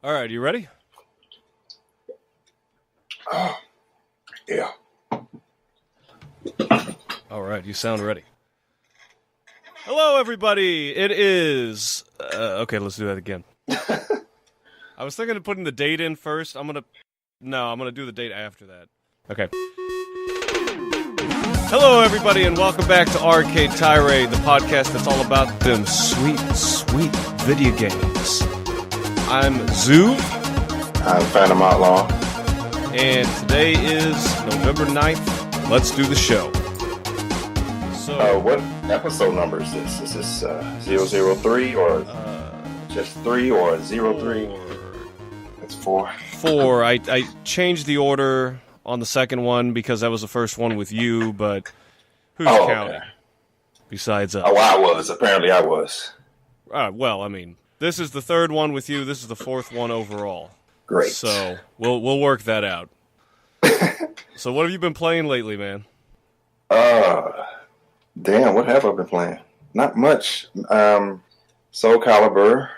All right, you ready? Yeah. All right, you sound ready. Hello, everybody. It is... okay, let's do that again. I was thinking of putting the date in first. I'm going to do the date after that. Okay. Hello, everybody, and welcome back to Arcade Tirade, the podcast that's all about them sweet, sweet video games. I'm Zuve. I'm Phantom Outlaw. And today is November 9th. Let's do the show. So, what episode number is this? Is this 003 or just 3 or 03? It's 4. 4. I changed the order on the second one because that was the first one with you, but who's counting? Okay. Besides us. Oh, I was. Apparently I was. Well, I mean, this is the third one with you. This is the fourth one overall. Great. So we'll work that out. So what have you been playing lately, man? Damn, what have I been playing? Not much. Soul Calibur,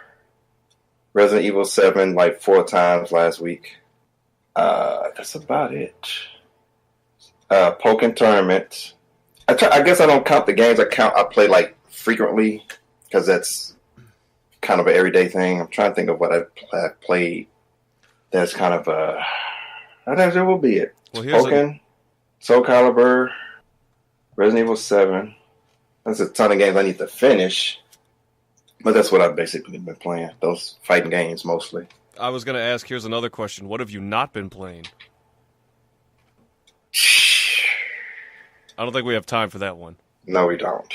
Resident Evil 7 like 4 times last week. That's about it. Pokken Tournament. I guess I don't count the games I play like frequently because that's kind of an everyday thing. I'm trying to think of what I played. That's kind of I think that will be it. Well, here's Pokken, Soul Calibur, Resident Evil 7. That's a ton of games I need to finish. But that's what I've basically been playing. Those fighting games mostly. I was going to ask, here's another question. What have you not been playing? I don't think we have time for that one. No, we don't.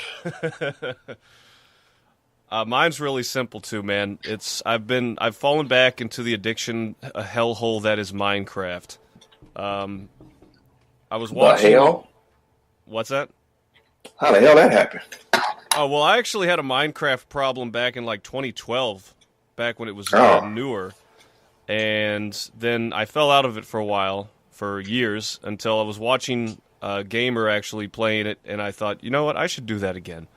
Mine's really simple too, man. I've fallen back into the addiction, a hellhole that is Minecraft. I was watching. The hell? What's that? How the hell that happened? Oh, well, I actually had a Minecraft problem back in like 2012, back when it was newer. And then I fell out of it for a while, for years, until I was watching a gamer actually playing it, and I thought, you know what, I should do that again.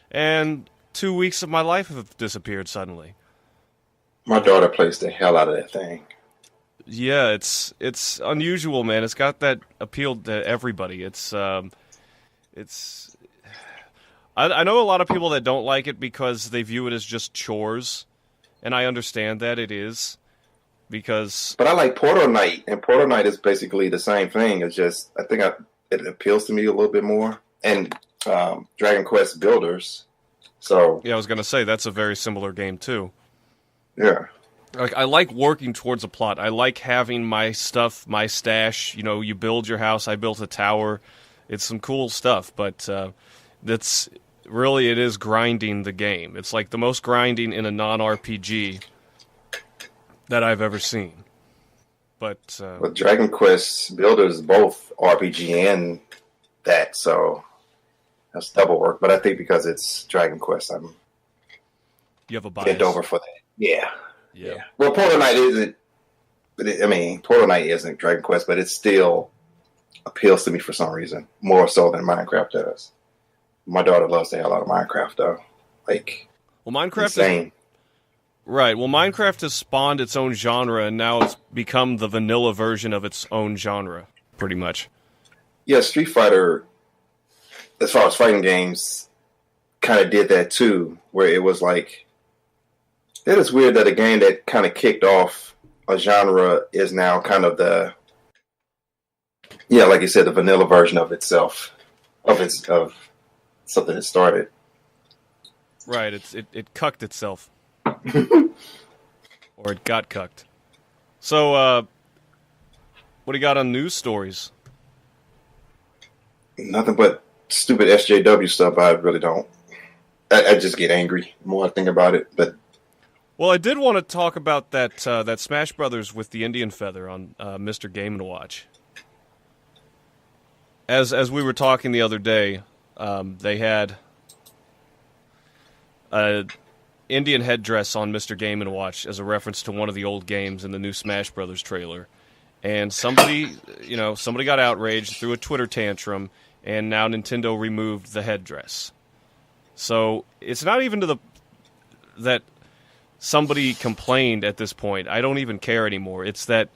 And 2 weeks of my life have disappeared suddenly. My daughter plays the hell out of that thing. Yeah, it's unusual, man. It's got that appeal to everybody. I know a lot of people that don't like it because they view it as just chores, and I understand that it is, because... But I like Portal Knight, and Portal Knight is basically the same thing. It's just, I think it appeals to me a little bit more. And Dragon Quest Builders, so... Yeah, I was going to say, that's a very similar game, too. Yeah. Like, I like working towards a plot. I like having my stuff, my stash. You know, you build your house. I built a tower. It's some cool stuff, but it is grinding the game. It's like the most grinding in a non-RPG that I've ever seen. But Dragon Quest Builders both RPG and that, so that's double work. But I think because it's Dragon Quest, you have a bias. bent over for that. Yeah. Yeah. Well, Portal Knight isn't. Portal Knight isn't Dragon Quest, but it still appeals to me for some reason more so than Minecraft does. My daughter loves the hell out of Minecraft, though. Like, well, Minecraft insane. Right. Well, Minecraft has spawned its own genre, and now it's become the vanilla version of its own genre, pretty much. Yeah, Street Fighter, as far as fighting games, kind of did that too, where it was like, it is weird that a game that kind of kicked off a genre is now kind of like you said, the vanilla version of itself, of something that started. Right. It cucked itself. Or it got cucked. So, what do you got on news stories? Nothing but stupid SJW stuff. I really don't. I just get angry the more I think about it. But well, I did want to talk about that Smash Brothers with the Indian Feather on Mr. Game & Watch. As we were talking the other day, they had a Indian headdress on Mr. Game & Watch as a reference to one of the old games in the new Smash Brothers trailer. And somebody got outraged, threw a Twitter tantrum, and now Nintendo removed the headdress. So it's not even that somebody complained at this point. I don't even care anymore. It's that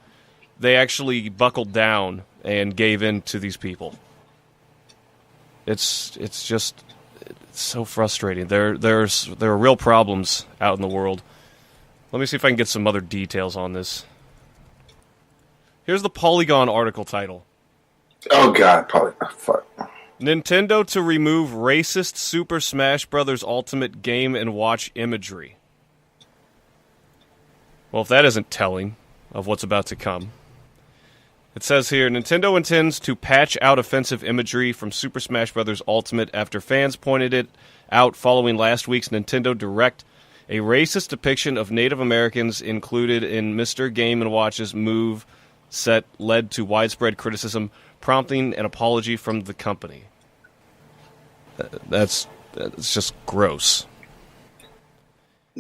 they actually buckled down and gave in to these people. It's just so frustrating. There are real problems out in the world. Let me see if I can get some other details on this. Here's the Polygon article title. Oh God, Polygon. Fuck. Nintendo to remove racist Super Smash Bros. Ultimate Game & Watch imagery. Well, if that isn't telling of what's about to come. It says here, Nintendo intends to patch out offensive imagery from Super Smash Bros. Ultimate after fans pointed it out following last week's Nintendo Direct. A racist depiction of Native Americans included in Mr. Game & Watch's move set led to widespread criticism, prompting an apology from the company. That's just gross.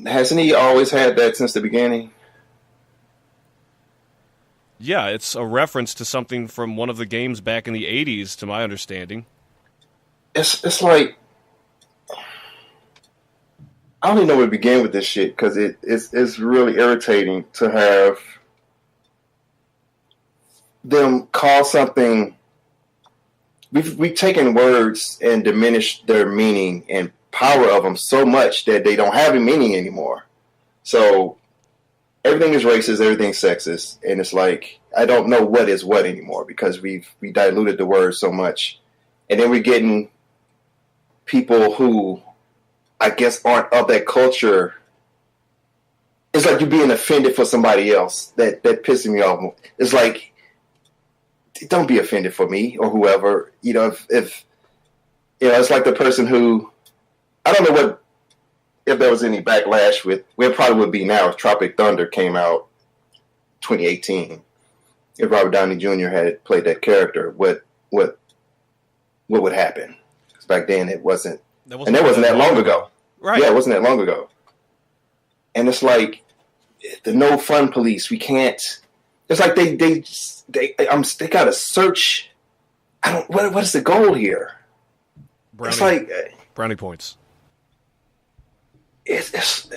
Hasn't he always had that since the beginning? Yeah, it's a reference to something from one of the games back in the 80s, to my understanding. It's like, I don't even know where to begin with this shit, because it's really irritating to have them call something. We've taken words and diminished their meaning and power of them so much that they don't have a meaning anymore. So everything is racist, everything's sexist, and it's like I don't know what is what anymore because we diluted the word so much, and then we're getting people who I guess aren't of that culture. It's like you're being offended for somebody else. That pisses me off. It's like, don't be offended for me or whoever. You know, if you know, it's like the person who, I don't know if there was any backlash with, where it probably would be now if Tropic Thunder came out 2018. If Robert Downey Jr. had played that character, what would happen? Because back then it wasn't, and that wasn't that long ago. Right. Yeah, it wasn't that long ago. And it's like the no fun police. We can't. It's like they got to search. What is the goal here? It's like brownie points. It's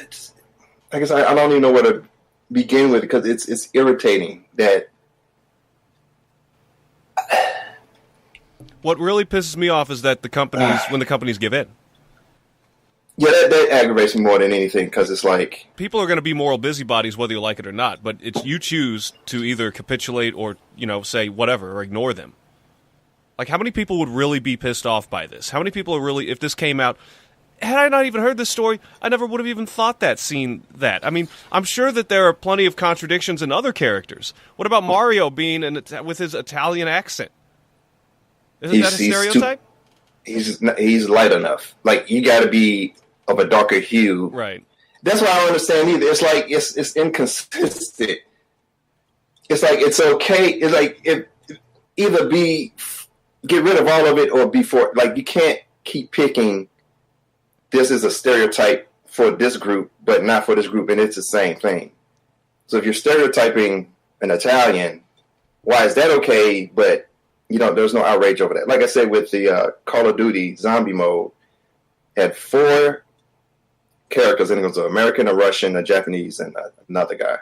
I guess I don't even know where to begin with because it's irritating that. What really pisses me off is that when the companies give in. Yeah, that aggravates me more than anything because it's like people are going to be moral busybodies whether you like it or not, but it's you choose to either capitulate or say whatever or ignore them. Like, how many people would really be pissed off by this? How many people are really, if this came out, had I not even heard this story, I never would have even thought seen that. I mean, I'm sure that there are plenty of contradictions in other characters. What about Mario being with his Italian accent? Isn't that a stereotype? He's light enough. Like, you got to be of a darker hue. Right. That's why I don't understand either. It's like it's inconsistent. It's like it's okay. It's like either get rid of all of it or be for, like, you can't keep picking this is a stereotype for this group but not for this group, and it's the same thing. So if you're stereotyping an Italian, why is that okay? But there's no outrage over that. Like I said, with the Call of Duty zombie mode, had 4 characters, and it was an American, a Russian, a Japanese, and another guy.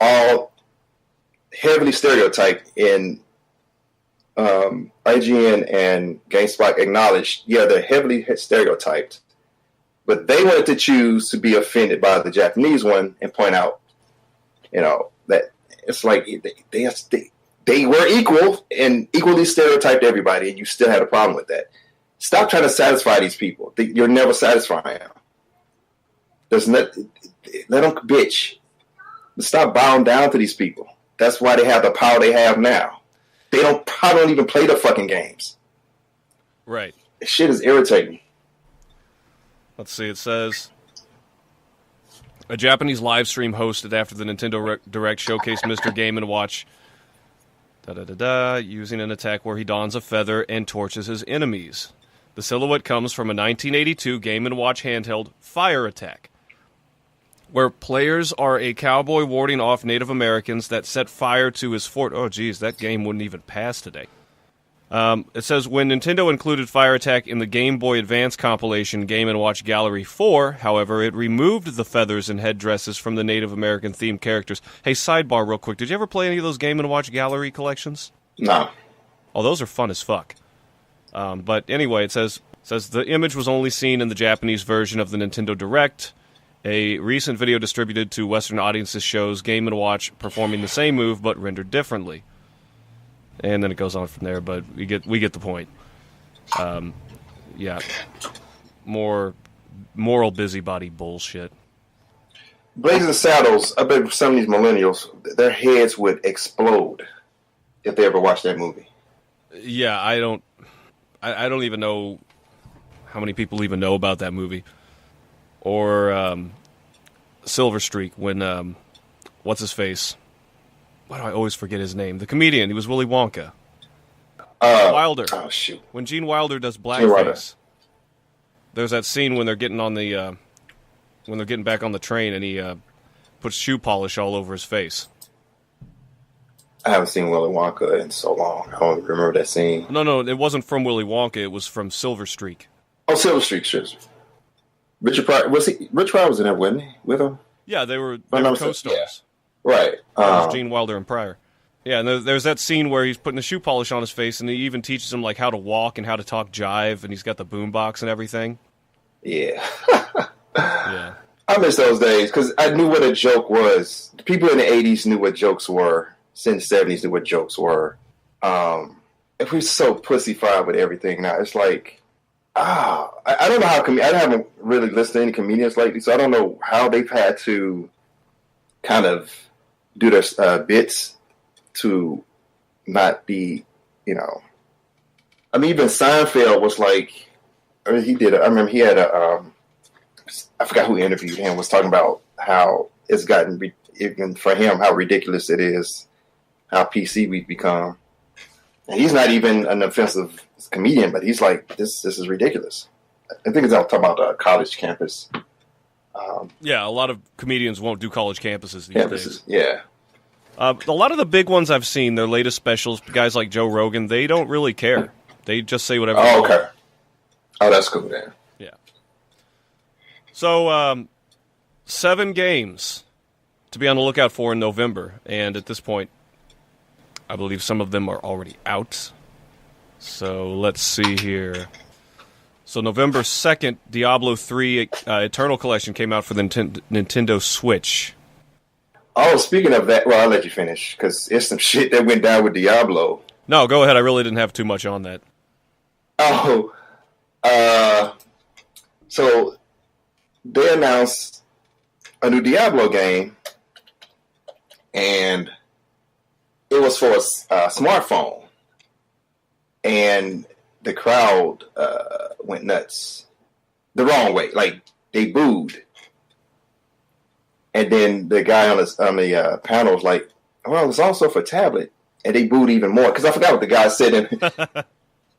All heavily stereotyped in IGN and GameSpot acknowledged, they're heavily stereotyped. But they wanted to choose to be offended by the Japanese one and point out, that it's like they were equal and equally stereotyped everybody, and you still had a problem with that. Stop trying to satisfy these people. You're never satisfying them. Let them bitch. Stop bowing down to these people. That's why they have the power they have now. They probably don't even play the fucking games. Right. This shit is irritating. Let's see. It says a Japanese live stream hosted after the Nintendo Direct showcased Mr. Game & Watch using an attack where he dons a feather and torches his enemies. The silhouette comes from a 1982 Game & Watch handheld Fire Attack, where players are a cowboy warding off Native Americans that set fire to his fort. Oh, geez, that game wouldn't even pass today. It says, when Nintendo included Fire Attack in the Game Boy Advance compilation Game & Watch Gallery 4, however, it removed the feathers and headdresses from the Native American-themed characters. Hey, sidebar real quick. Did you ever play any of those Game & Watch Gallery collections? No. Oh, those are fun as fuck. But anyway, it says the image was only seen in the Japanese version of the Nintendo Direct. A recent video distributed to Western audiences shows Game & Watch performing the same move, but rendered differently. And then it goes on from there, but we get the point. Yeah, more moral busybody bullshit. Blazing Saddles, I bet some of these millennials, their heads would explode if they ever watched that movie. Yeah, I don't even know how many people even know about that movie. Or Silver Streak, when what's his face? Why do I always forget his name? The comedian. He was Willy Wonka. Wilder. Oh shoot! When Gene Wilder does blackface, there's that scene when they're getting on the when they're getting back on the train, and he puts shoe polish all over his face. I haven't seen Willy Wonka in so long. I don't remember that scene. No, it wasn't from Willy Wonka. It was from Silver Streak. Oh, Silver Streak, sure. Richard Pryor Rich Pryor was in there, wasn't he? With him? Yeah, they were co-stars. Yeah. Right. It was Gene Wilder and Pryor. Yeah, and there's that scene where he's putting the shoe polish on his face, and he even teaches him like how to walk and how to talk jive, and he's got the boombox and everything. Yeah. Yeah. I miss those days because I knew what a joke was. The people in the 80s knew what jokes were. Since the 70s knew what jokes were. If we're so pussyfied with everything now, it's like, I don't know how. I haven't really listened to any comedians lately, so I don't know how they've had to kind of do their bits to not be, I mean, even Seinfeld was like, I remember he had I forgot who interviewed him, was talking about how it's gotten, even for him, how ridiculous it is, how PC we've become. And he's not even an offensive comedian, but he's like, this is ridiculous. I think it's talking about a college campus. Yeah, a lot of comedians won't do college campuses these days. Yeah. A lot of the big ones I've seen, their latest specials, guys like Joe Rogan, they don't really care. They just say whatever they want. Okay. Oh, that's cool, then. Yeah. So, 7 games to be on the lookout for in November. And at this point, I believe some of them are already out. So, let's see here. So, November 2nd, Diablo 3 Eternal Collection came out for the Nintendo Switch. Oh, speaking of that, well, I'll let you finish, because it's some shit that went down with Diablo. No, go ahead. I really didn't have too much on that. Oh, so they announced a new Diablo game, and it was for a smartphone, and the crowd went nuts the wrong way. Like, they booed. And then the guy on the panel was like, well, it's also for tablet. And they booed even more. Because I forgot what the guy said.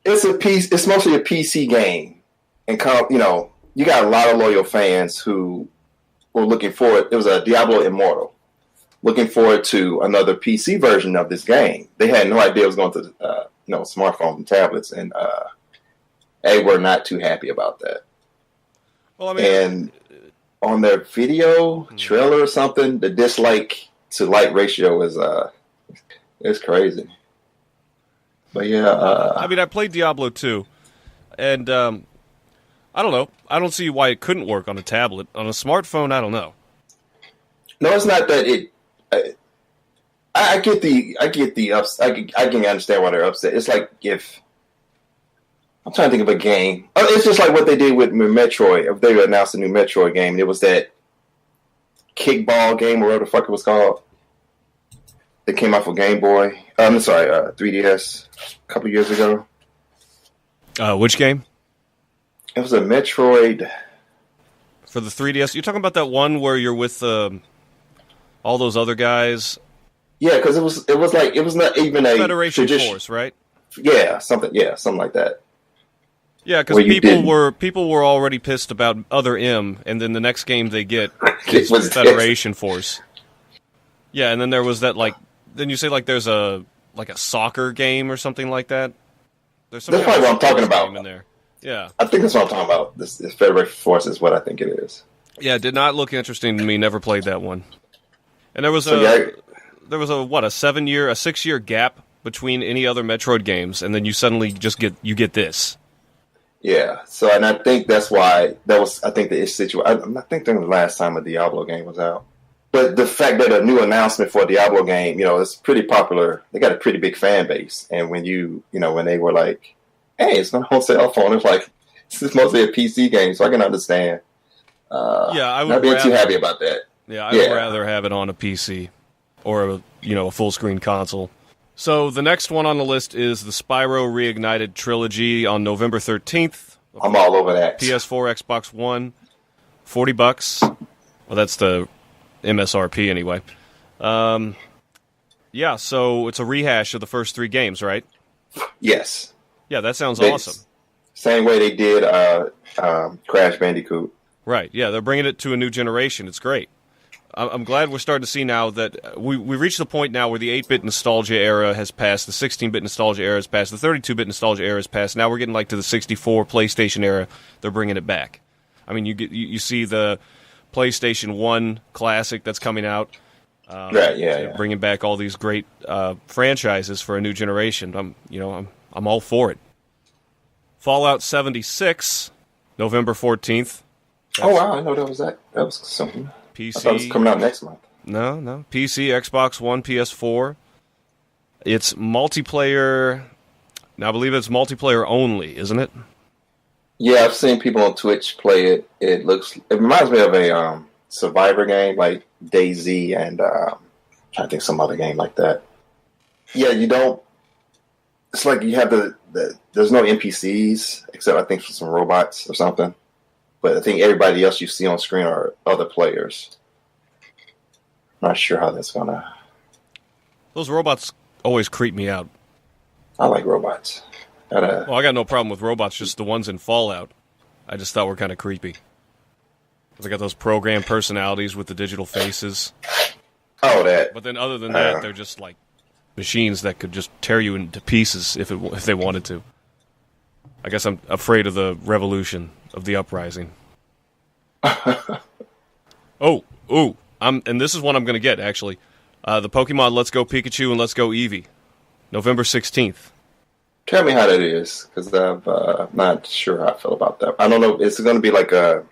It's mostly a PC game. And, you got a lot of loyal fans who were looking forward. It was a Diablo Immortal. Looking forward to another PC version of this game. They had no idea it was going to, smartphones and tablets. And they were not too happy about that. Well, I mean... And on their video trailer or something, the dislike to like ratio is crazy. But yeah, I mean, I played Diablo 2, and I don't know. I don't see why it couldn't work on a tablet. On a smartphone, I don't know. No, it's not that it. I get the ups. I can understand why they're upset. It's like if I'm trying to think of a game. It's just like what they did with Metroid. If they announced a new Metroid game, it was that kickball game, or whatever the fuck it was called. That came out for Game Boy. 3DS a couple years ago. Which game? It was a Metroid for the 3DS. You're talking about that one where you're with all those other guys. Yeah, because it was not even a Federation Force, right? Yeah, something like that. Yeah, because people were already pissed about Other M, and then the next game they get is Federation Force. Yeah, and then there was that then you say there's a soccer game or something like that. There's That's probably what I'm talking about. In there. Yeah. I think that's what I'm talking about. This Federation Force is what I think it is. Yeah, it did not look interesting to me. Never played that one. And there was a 6-year gap between any other Metroid games, and then you suddenly just get this. Yeah. So, and I think that's why I think the situation. I think the last time a Diablo game was out. But the fact that a new announcement for a Diablo game, it's pretty popular. They got a pretty big fan base, and when when they were like, "Hey, it's not on cell phone," it's like this is mostly a PC game, so I can understand. I would not being too happy about that. Yeah, I would rather have it on a PC or a full screen console. So the next one on the list is the Spyro Reignited Trilogy on November 13th. I'm all over that. PS4, Xbox One, $40. Well, that's the MSRP anyway. So it's a rehash of the first 3 games, right? Yes. Yeah, that sounds awesome. Same way they did Crash Bandicoot. Right, yeah, they're bringing it to a new generation. It's great. I'm glad we're starting to see now that we reached the point now where the 8-bit nostalgia era has passed, the 16-bit nostalgia era has passed, the 32-bit nostalgia era has passed. Now we're getting to the 64 PlayStation era. They're bringing it back. I mean, you see the PlayStation 1 classic that's coming out. Bringing back all these great franchises for a new generation. I'm all for it. Fallout 76, November 14th. Oh wow, I know that was that. That was something. PC. I thought it was coming out next month. No. PC, Xbox One, PS4. It's multiplayer. Now I believe it's multiplayer only, isn't it? Yeah, I've seen people on Twitch play it. It reminds me of a Survivor game like DayZ and I'm trying to think some other game like that. Yeah, you don't. It's like you have there's no NPCs except I think for some robots or something. But I think everybody else you see on screen are other players. Not sure how that's gonna. Those robots always creep me out. I like robots. Well, I got no problem with robots, just the ones in Fallout. I just thought were kind of creepy. They got those programmed personalities with the digital faces. Oh, that. But then other than that, they're just like machines that could just tear you into pieces if they wanted to. I guess I'm afraid of the revolution of the uprising. And this is one I'm going to get, actually. The Pokemon Let's Go Pikachu and Let's Go Eevee. November 16th. Tell me how that is, because I'm not sure how I feel about that. I don't know. Is it going to be like a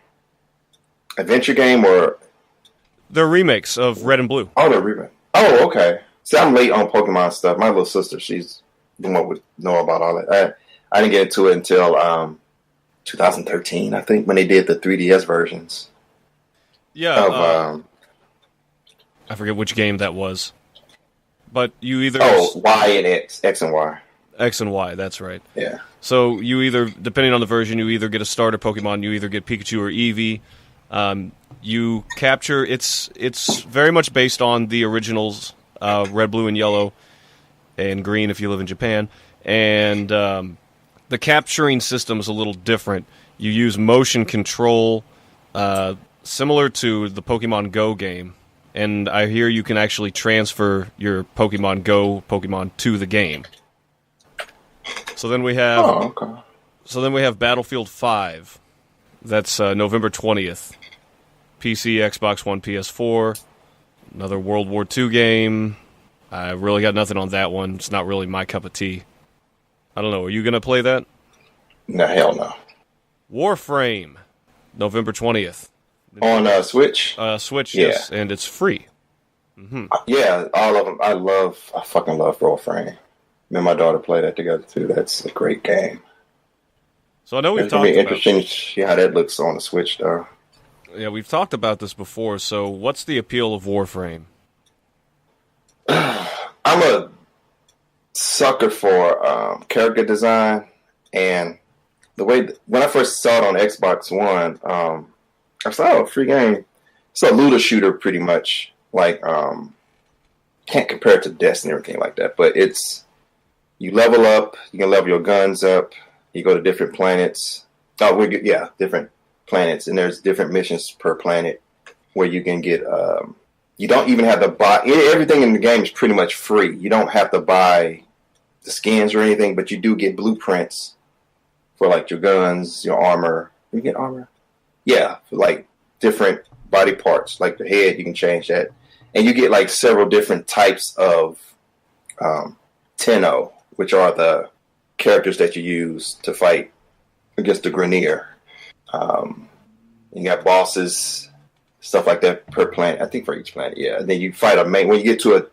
adventure game or? They're remakes of Red and Blue. Oh, they're remakes. Oh, okay. See, I'm late on Pokemon stuff. My little sister, she's the one would know about all that. I didn't get into it until 2013, I think, when they did the 3DS versions. Yeah. I forget which game that was. But you either... Y and X and Y. X and Y, that's right. Yeah. So you either, depending on the version, you either get a starter Pokemon, you either get Pikachu or Eevee. You capture... It's very much based on the originals, Red, Blue, and Yellow, and Green if you live in Japan. And the capturing system is a little different. You use motion control, similar to the Pokemon Go game. And I hear you can actually transfer your Pokemon Go Pokemon to the game. So then we have. Oh, okay. So then we have Battlefield 5. That's November 20th. PC, Xbox One, PS4. Another World War II game. I really got nothing on that one. It's not really my cup of tea. I don't know. Are you going to play that? No, hell no. Warframe, November 20th. On Switch? Switch, yes. And it's free. Mm-hmm. Yeah, all of them. I fucking love Warframe. Me and my daughter play that together, too. That's a great game. So I know we've talked about... It's going to be interesting to see how that looks on the Switch, though. Yeah, we've talked about this before. So what's the appeal of Warframe? I'm a sucker for character design, and the way when I first saw it on Xbox One, I saw a free game. It's a looter shooter, pretty much. Like, can't compare it to Destiny or anything like that, but you level up, you can level your guns up, you go to different planets. Different planets, and there's different missions per planet where you can get. You don't even have to buy everything in the game is pretty much free. You don't have to buy the skins or anything, but you do get blueprints for like your guns, your armor. You get armor? Yeah, for like different body parts, like the head, you can change that. And you get like several different types of Tenno, which are the characters that you use to fight against the Grenier. You got bosses, stuff like that per planet. I think for each planet, yeah. And then you fight a main. When you get to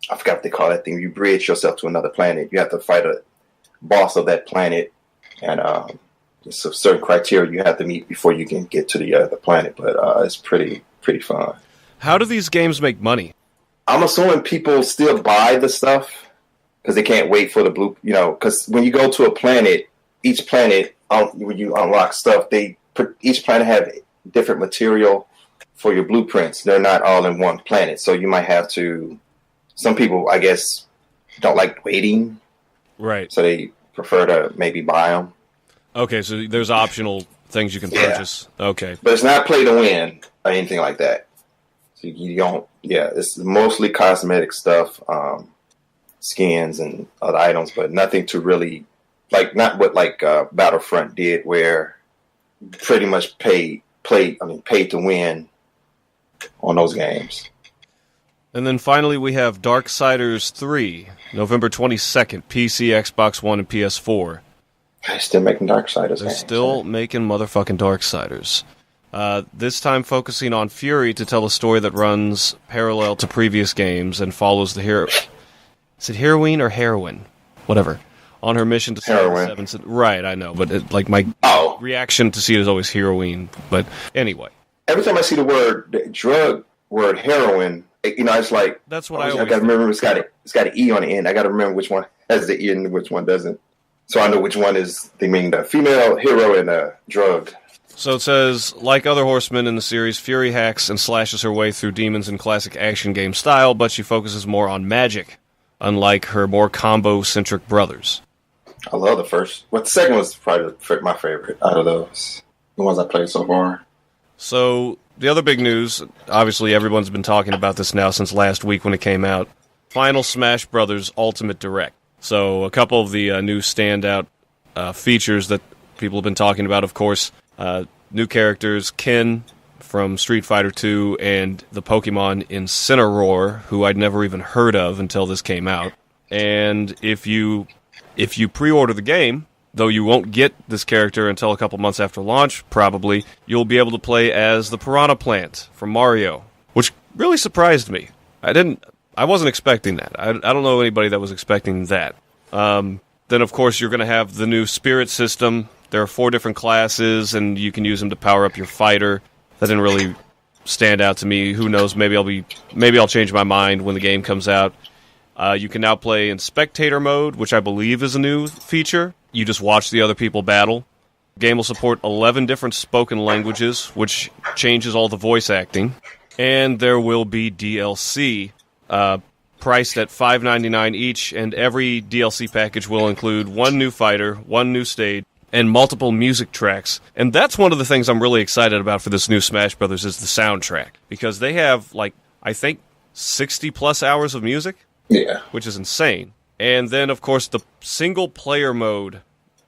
I forgot what they call that thing. You bridge yourself to another planet. You have to fight a boss of that planet, and there's a certain criteria you have to meet before you can get to the other planet. But it's pretty fun. How do these games make money? I'm assuming people still buy the stuff because they can't wait for the blue. Because when you go to a planet, each planet when you unlock stuff, each planet have different material for your blueprints. They're not all in one planet, so you might have to. Some people, I guess, don't like waiting, right? So they prefer to maybe buy them. Okay, so there's optional things you can purchase. Okay, but it's not play to win or anything like that. So you don't. Yeah, it's mostly cosmetic stuff, skins and other items, but nothing to really not what Battlefront did, where pretty much paid to win on those games. And then finally we have Darksiders 3, November 22nd, PC, Xbox One, and PS4. They're still making Darksiders. They're still making motherfucking Darksiders. This time focusing on Fury to tell a story that runs parallel to previous games and follows the hero. Is it heroine or heroine? Whatever. On her mission to save the seven. Right, I know, but my reaction to see it is always heroine. But anyway, every time I see the word heroin, it's like that's what I got to remember. It's got an E on the end. I got to remember which one has the E and which one doesn't. So I know which one is. They mean the female hero and the drug. So it says, like other horsemen in the series, Fury hacks and slashes her way through demons in classic action game style, but she focuses more on magic, unlike her more combo-centric brothers. I love the first. Well, the second was probably my favorite out of those. The ones I played so far. So, the other big news, obviously everyone's been talking about this now since last week when it came out, Final Smash Bros. Ultimate Direct. So, a couple of the new standout features that people have been talking about, of course, new characters, Ken from Street Fighter II and the Pokemon Incineroar, who I'd never even heard of until this came out. And if you pre-order the game, though you won't get this character until a couple months after launch, probably, you'll be able to play as the Piranha Plant from Mario, which really surprised me. I wasn't expecting that. I don't know anybody that was expecting that. Then, of course, you're going to have the new Spirit system. There are 4 different classes, and you can use them to power up your fighter. That didn't really stand out to me. Who knows? Maybe I'll change my mind when the game comes out. You can now play in spectator mode, which I believe is a new feature. You just watch the other people battle. The game will support 11 different spoken languages, which changes all the voice acting. And there will be DLC, priced at $5.99 each, and every DLC package will include 1 new fighter, 1 new stage, and multiple music tracks. And that's one of the things I'm really excited about for this new Smash Brothers is the soundtrack. Because they have, I think, 60-plus hours of music. Yeah. Which is insane. And then, of course, the single-player mode,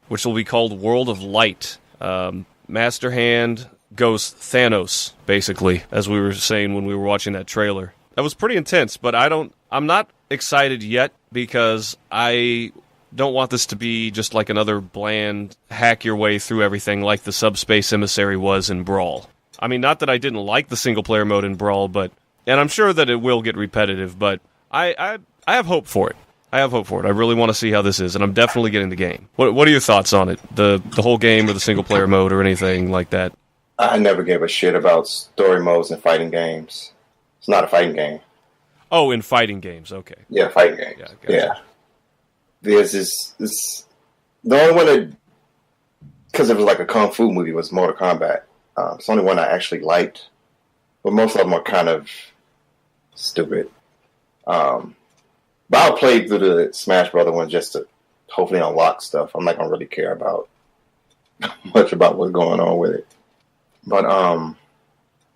which will be called World of Light. Master Hand goes Thanos, basically, as we were saying when we were watching that trailer. That was pretty intense, but I'm not excited yet because I don't want this to be just like another bland hack your way through everything like the Subspace Emissary was in Brawl. I mean, not that I didn't like the single-player mode in Brawl, and I'm sure that it will get repetitive, but I have hope for it. I really want to see how this is, and I'm definitely getting the game. What are your thoughts on it? The whole game or the single-player mode or anything like that? I never gave a shit about story modes in fighting games. It's not a fighting game. Oh, in fighting games, okay. Yeah, fighting games. Yeah, gotcha. Yeah. There's this the only one that, because it was like a kung fu movie, was Mortal Kombat. It's the only one I actually liked, but most of them are kind of stupid. But I'll play through the Smash Brother one just to hopefully unlock stuff. I'm not gonna really care about much about what's going on with it. But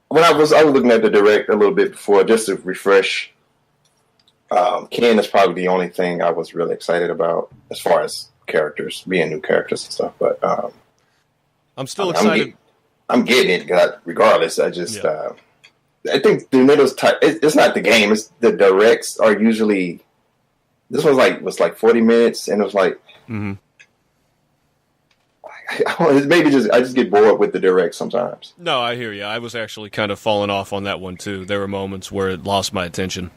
when I was looking at the Direct a little bit before just to refresh Ken is probably the only thing I was really excited about as far as characters, being new characters and stuff. But I'm still excited. I'm getting it regardless. I just I think the Nintendo's it's not the game. It's the directs are usually. This was like 40 minutes, and it was like. Mm-hmm. Maybe I just get bored with the direct sometimes. No, I hear you. I was actually kind of falling off on that one too. There were moments where it lost my attention.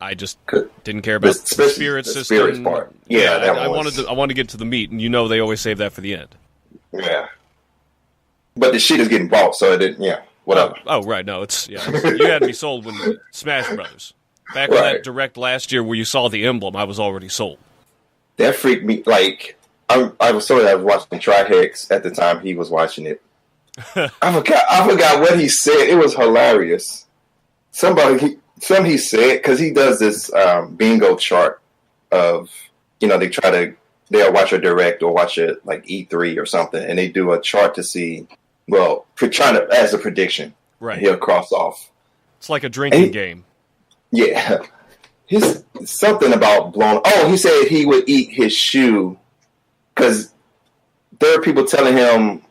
I just didn't care about the spirit system. Spirit part. Yeah, I wanted to get to the meat, and they always save that for the end. Yeah, but the shit is getting bought, so it didn't. Yeah, whatever. Oh right, no, you had me sold when Smash Brothers. Back on that direct last year where you saw the emblem, I was already sold. That freaked me. Like I was watching Trihex at the time he was watching it. I forgot what he said. It was hilarious. Something he said, because he does this bingo chart of, they'll watch a direct or watch it like E3 or something, and they do a chart to see, as a prediction. Right. He'll cross off. It's like a drinking game. Yeah. He's something about blown. Oh, he said he would eat his shoe because there are people telling him,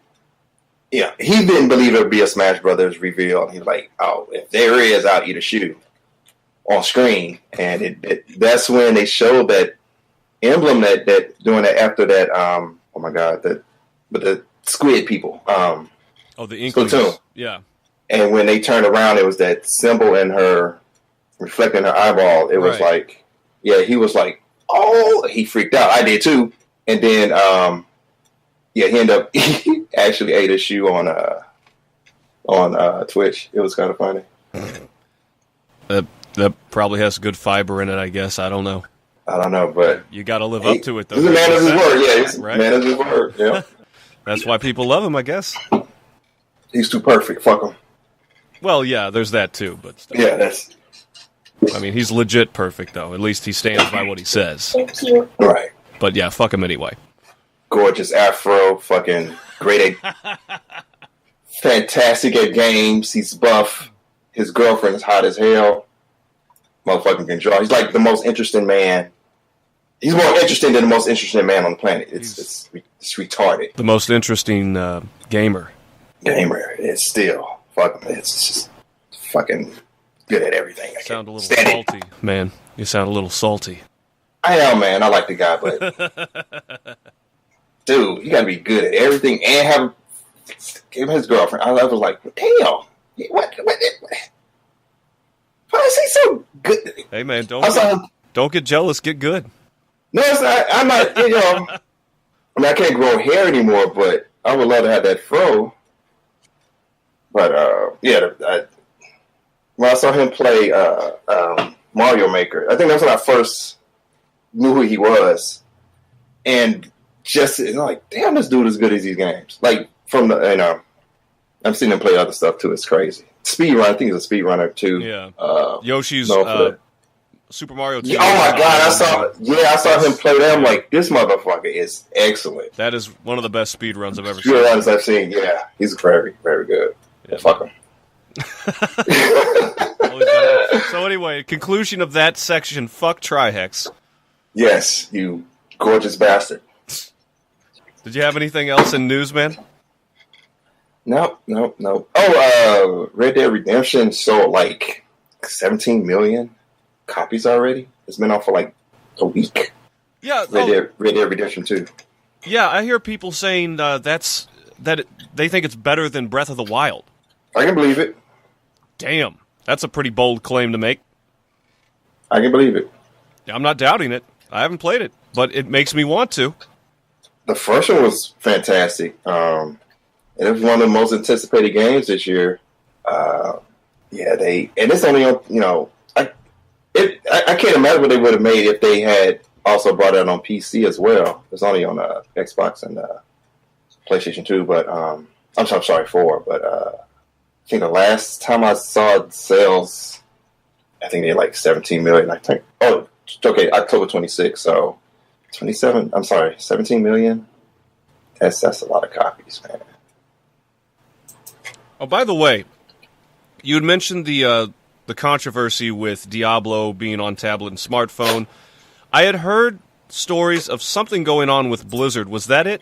he didn't believe it would be a Smash Brothers reveal. He's like, oh, if there is, I'll eat a shoe on screen. And that's when they showed that emblem that doing that after that. Oh my God, the squid people. The Inklings. Yeah. And when they turned around, it was that symbol in her reflecting her eyeball. It was like, he was like, oh, he freaked out. I did too. And then, he ended up he actually ate a shoe on Twitch. It was kind of funny. That probably has good fiber in it, I guess. I don't know, but you got to live up to it, though. He's a man of his word. Yeah, he's a man of his word. Yeah, that's why people love him, I guess. He's too perfect. Fuck him. Well, yeah, there's that too, but still. Yeah, he's legit perfect, though. At least he stands by what he says. Thank you. Right. But yeah, fuck him anyway. Gorgeous afro, fucking great fantastic at games. He's buff. His girlfriend is hot as hell. Motherfucking can draw. He's like the most interesting man. He's more interesting than the most interesting man on the planet. It's retarded. The most interesting gamer. It's still fucking. It's just fucking good at everything. You sound a little salty, man. You sound a little salty. I am, man. I like the guy, but dude, you gotta be good at everything and have his girlfriend. I was like, damn, what? Why is he so good? Hey, man, don't get jealous. Get good. No, it's not. I'm not. I can't grow hair anymore, but I would love to have that fro. But when I saw him play Mario Maker, I think that's when I first knew who he was, and just like, damn, this dude is good at these games. Like I've seen him play other stuff too. It's crazy. Speedrun, I think he's a speedrunner too. Yeah. Yoshi's Super Mario 2. Oh my God, I saw him play that. I'm like, this motherfucker is excellent. That is one of the best speedruns I've ever seen. Speedruns I've seen. Yeah, he's very, very good. Yeah. Fuck him. So anyway, conclusion of that section. Fuck Trihex. Yes, you gorgeous bastard. Did you have anything else in news, man? No. Oh, Red Dead Redemption sold like 17 million copies already. It's been out for like a week. Yeah, Red Dead Redemption 2. Yeah, I hear people saying they think it's better than Breath of the Wild. I can believe it. Damn, that's a pretty bold claim to make. I can believe it. I'm not doubting it. I haven't played it, but it makes me want to. The first one was fantastic. And it was one of the most anticipated games this year. And it's only on, I can't imagine what they would have made if they had also brought it on PC as well. It's only on Xbox and PlayStation 2, but I'm sorry, 4. But I think the last time I saw sales, I think they had like 17 million. I think. Oh, okay, October 26th. So 17 million. That's a lot of copies, man. Oh, by the way, you had mentioned the the controversy with Diablo being on tablet and smartphone. I had heard stories of something going on with Blizzard. Was that it?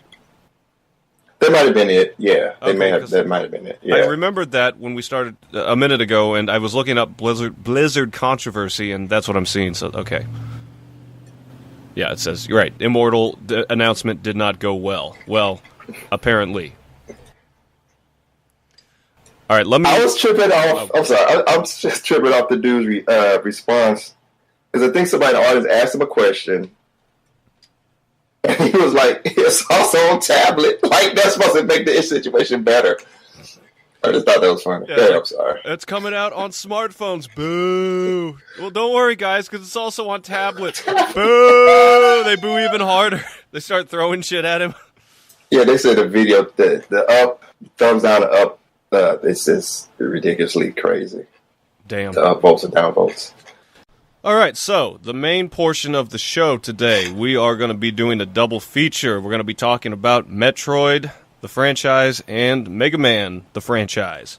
That might have been it. Yeah, Okay, that might have been it. Yeah. I remembered that when we started a minute ago, and I was looking up Blizzard controversy, and that's what I'm seeing. So okay, yeah, it says you're right. Immortal announcement did not go well. Well, apparently. All right, let me. I was tripping off. I'm sorry. I was just tripping off the dude's response because I think somebody in the audience asked him a question. And he was like, it's also on tablet. Like, that's supposed to make the situation better. I just thought that was funny. Yeah, I'm sorry. It's coming out on smartphones. Boo. Well, don't worry, guys, because it's also on tablets. Boo. They boo even harder. They start throwing shit at him. Yeah, they said the video, the up, thumbs down, the up, it's just ridiculously crazy. Damn. The up votes and down votes. All right, so the main portion of the show today, we are going to be doing a double feature. We're going to be talking about Metroid, the franchise, and Mega Man, the franchise.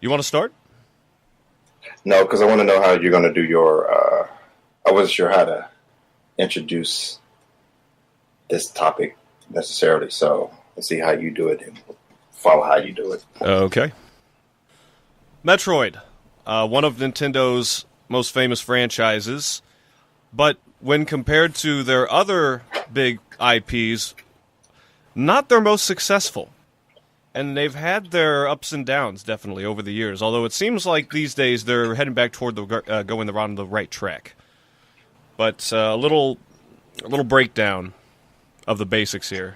You want to start? No, because I want to know how you're going to do your... I wasn't sure how to introduce this topic necessarily, so let's see how you do it and follow how you do it. Okay. Metroid, one of Nintendo's most famous franchises, but when compared to their other big IPs, not their most successful. And they've had their ups and downs, definitely, over the years, although it seems like these days they're heading back toward going on the right track. But a little breakdown of the basics here.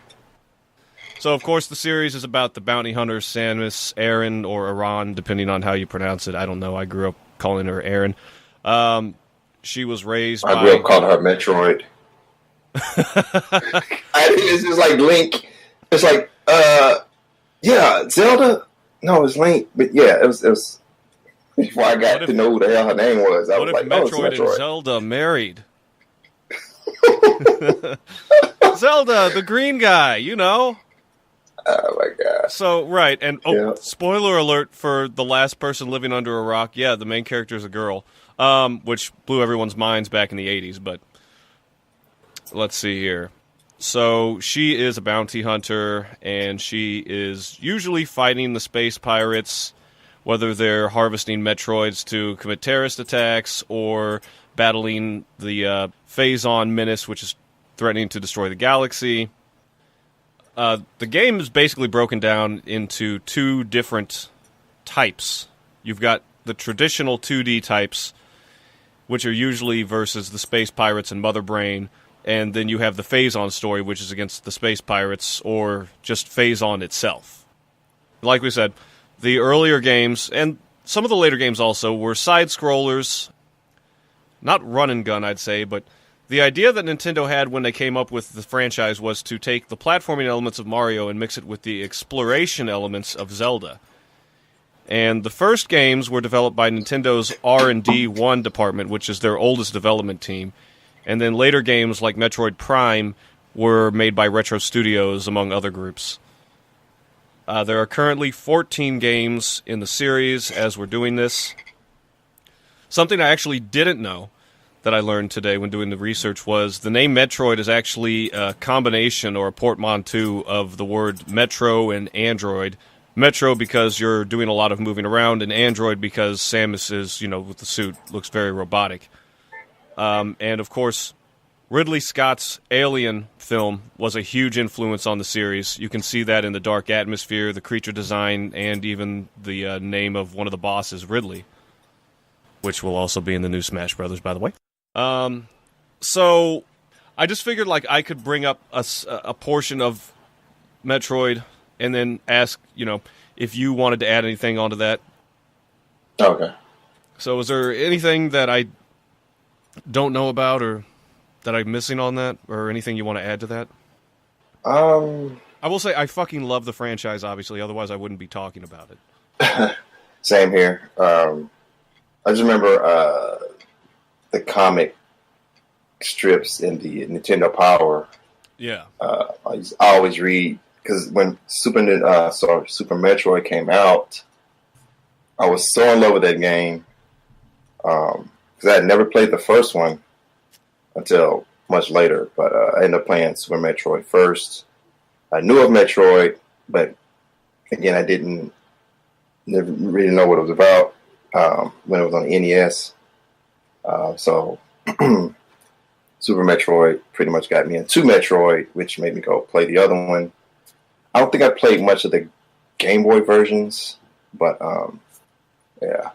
So, of course, the series is about the bounty hunter Samus Aran, or Aran, depending on how you pronounce it. I don't know, I grew up calling her Aran. She was raised I grew up calling her Metroid. It's just like Link. It's like, yeah, Zelda? No, it's Link. But yeah, it was before I got to know who the hell her name was. I was like, Metroid it's Metroid. And Zelda married? Zelda, the green guy, you know? Oh my god. So, right, and spoiler alert for The Last Person Living Under a Rock. Yeah, the main character is a girl, which blew everyone's minds back in the 80s, but let's see here. So, she is a bounty hunter, and she is usually fighting the space pirates, whether they're harvesting Metroids to commit terrorist attacks, or battling the Phazon Menace, which is threatening to destroy the galaxy. The game is basically broken down into two different types. You've got the traditional 2D types, which are usually versus the space pirates and Mother Brain, and then you have the Phazon story, which is against the space pirates, or just Phazon itself. Like we said, the earlier games, and some of the later games also, were side-scrollers. Not run and gun, I'd say, but the idea that Nintendo had when they came up with the franchise was to take the platforming elements of Mario and mix it with the exploration elements of Zelda. And the first games were developed by Nintendo's R&D 1 department, which is their oldest development team. And then later games like Metroid Prime were made by Retro Studios, among other groups. There are currently 14 games in the series as we're doing this. Something I actually didn't know that I learned today when doing the research was the name Metroid is actually a combination or a portmanteau of the word Metro and Android. Metro because you're doing a lot of moving around, and Android because Samus is, with the suit, looks very robotic. And of course, Ridley Scott's Alien film was a huge influence on the series. You can see that in the dark atmosphere, the creature design, and even the name of one of the bosses, Ridley, which will also be in the new Smash Brothers, by the way. So I just figured I could bring up a portion of Metroid and then ask, if you wanted to add anything onto that. Okay. So is there anything that I don't know about or that I'm missing on that, or anything you want to add to that? I will say I fucking love the franchise, obviously, otherwise I wouldn't be talking about it. Same here. I just remember the comic strips in the Nintendo Power. Yeah. I always read, because when Super Metroid came out, I was so in love with that game. because I had never played the first one until much later. But I ended up playing Super Metroid first. I knew of Metroid, but again, I never really know what it was about when it was on the NES. So Super Metroid pretty much got me into Metroid, which made me go play the other one. I don't think I played much of the Game Boy versions, but yeah.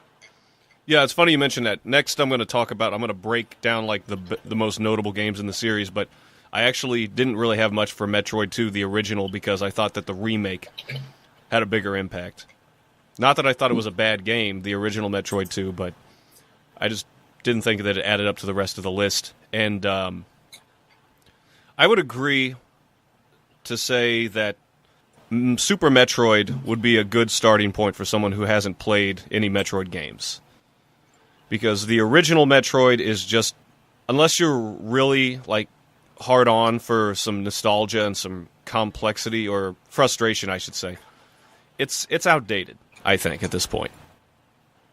Yeah, it's funny you mentioned that. Next, I'm going to break down like the most notable games in the series, but I actually didn't really have much for Metroid 2, the original, because I thought that the remake had a bigger impact. Not that I thought it was a bad game, the original Metroid 2, but I just didn't think that it added up to the rest of the list. And I would agree to say that Super Metroid would be a good starting point for someone who hasn't played any Metroid games. Because the original Metroid is just, unless you're really like hard on for some nostalgia and some complexity or frustration, I should say, it's outdated, I think, at this point.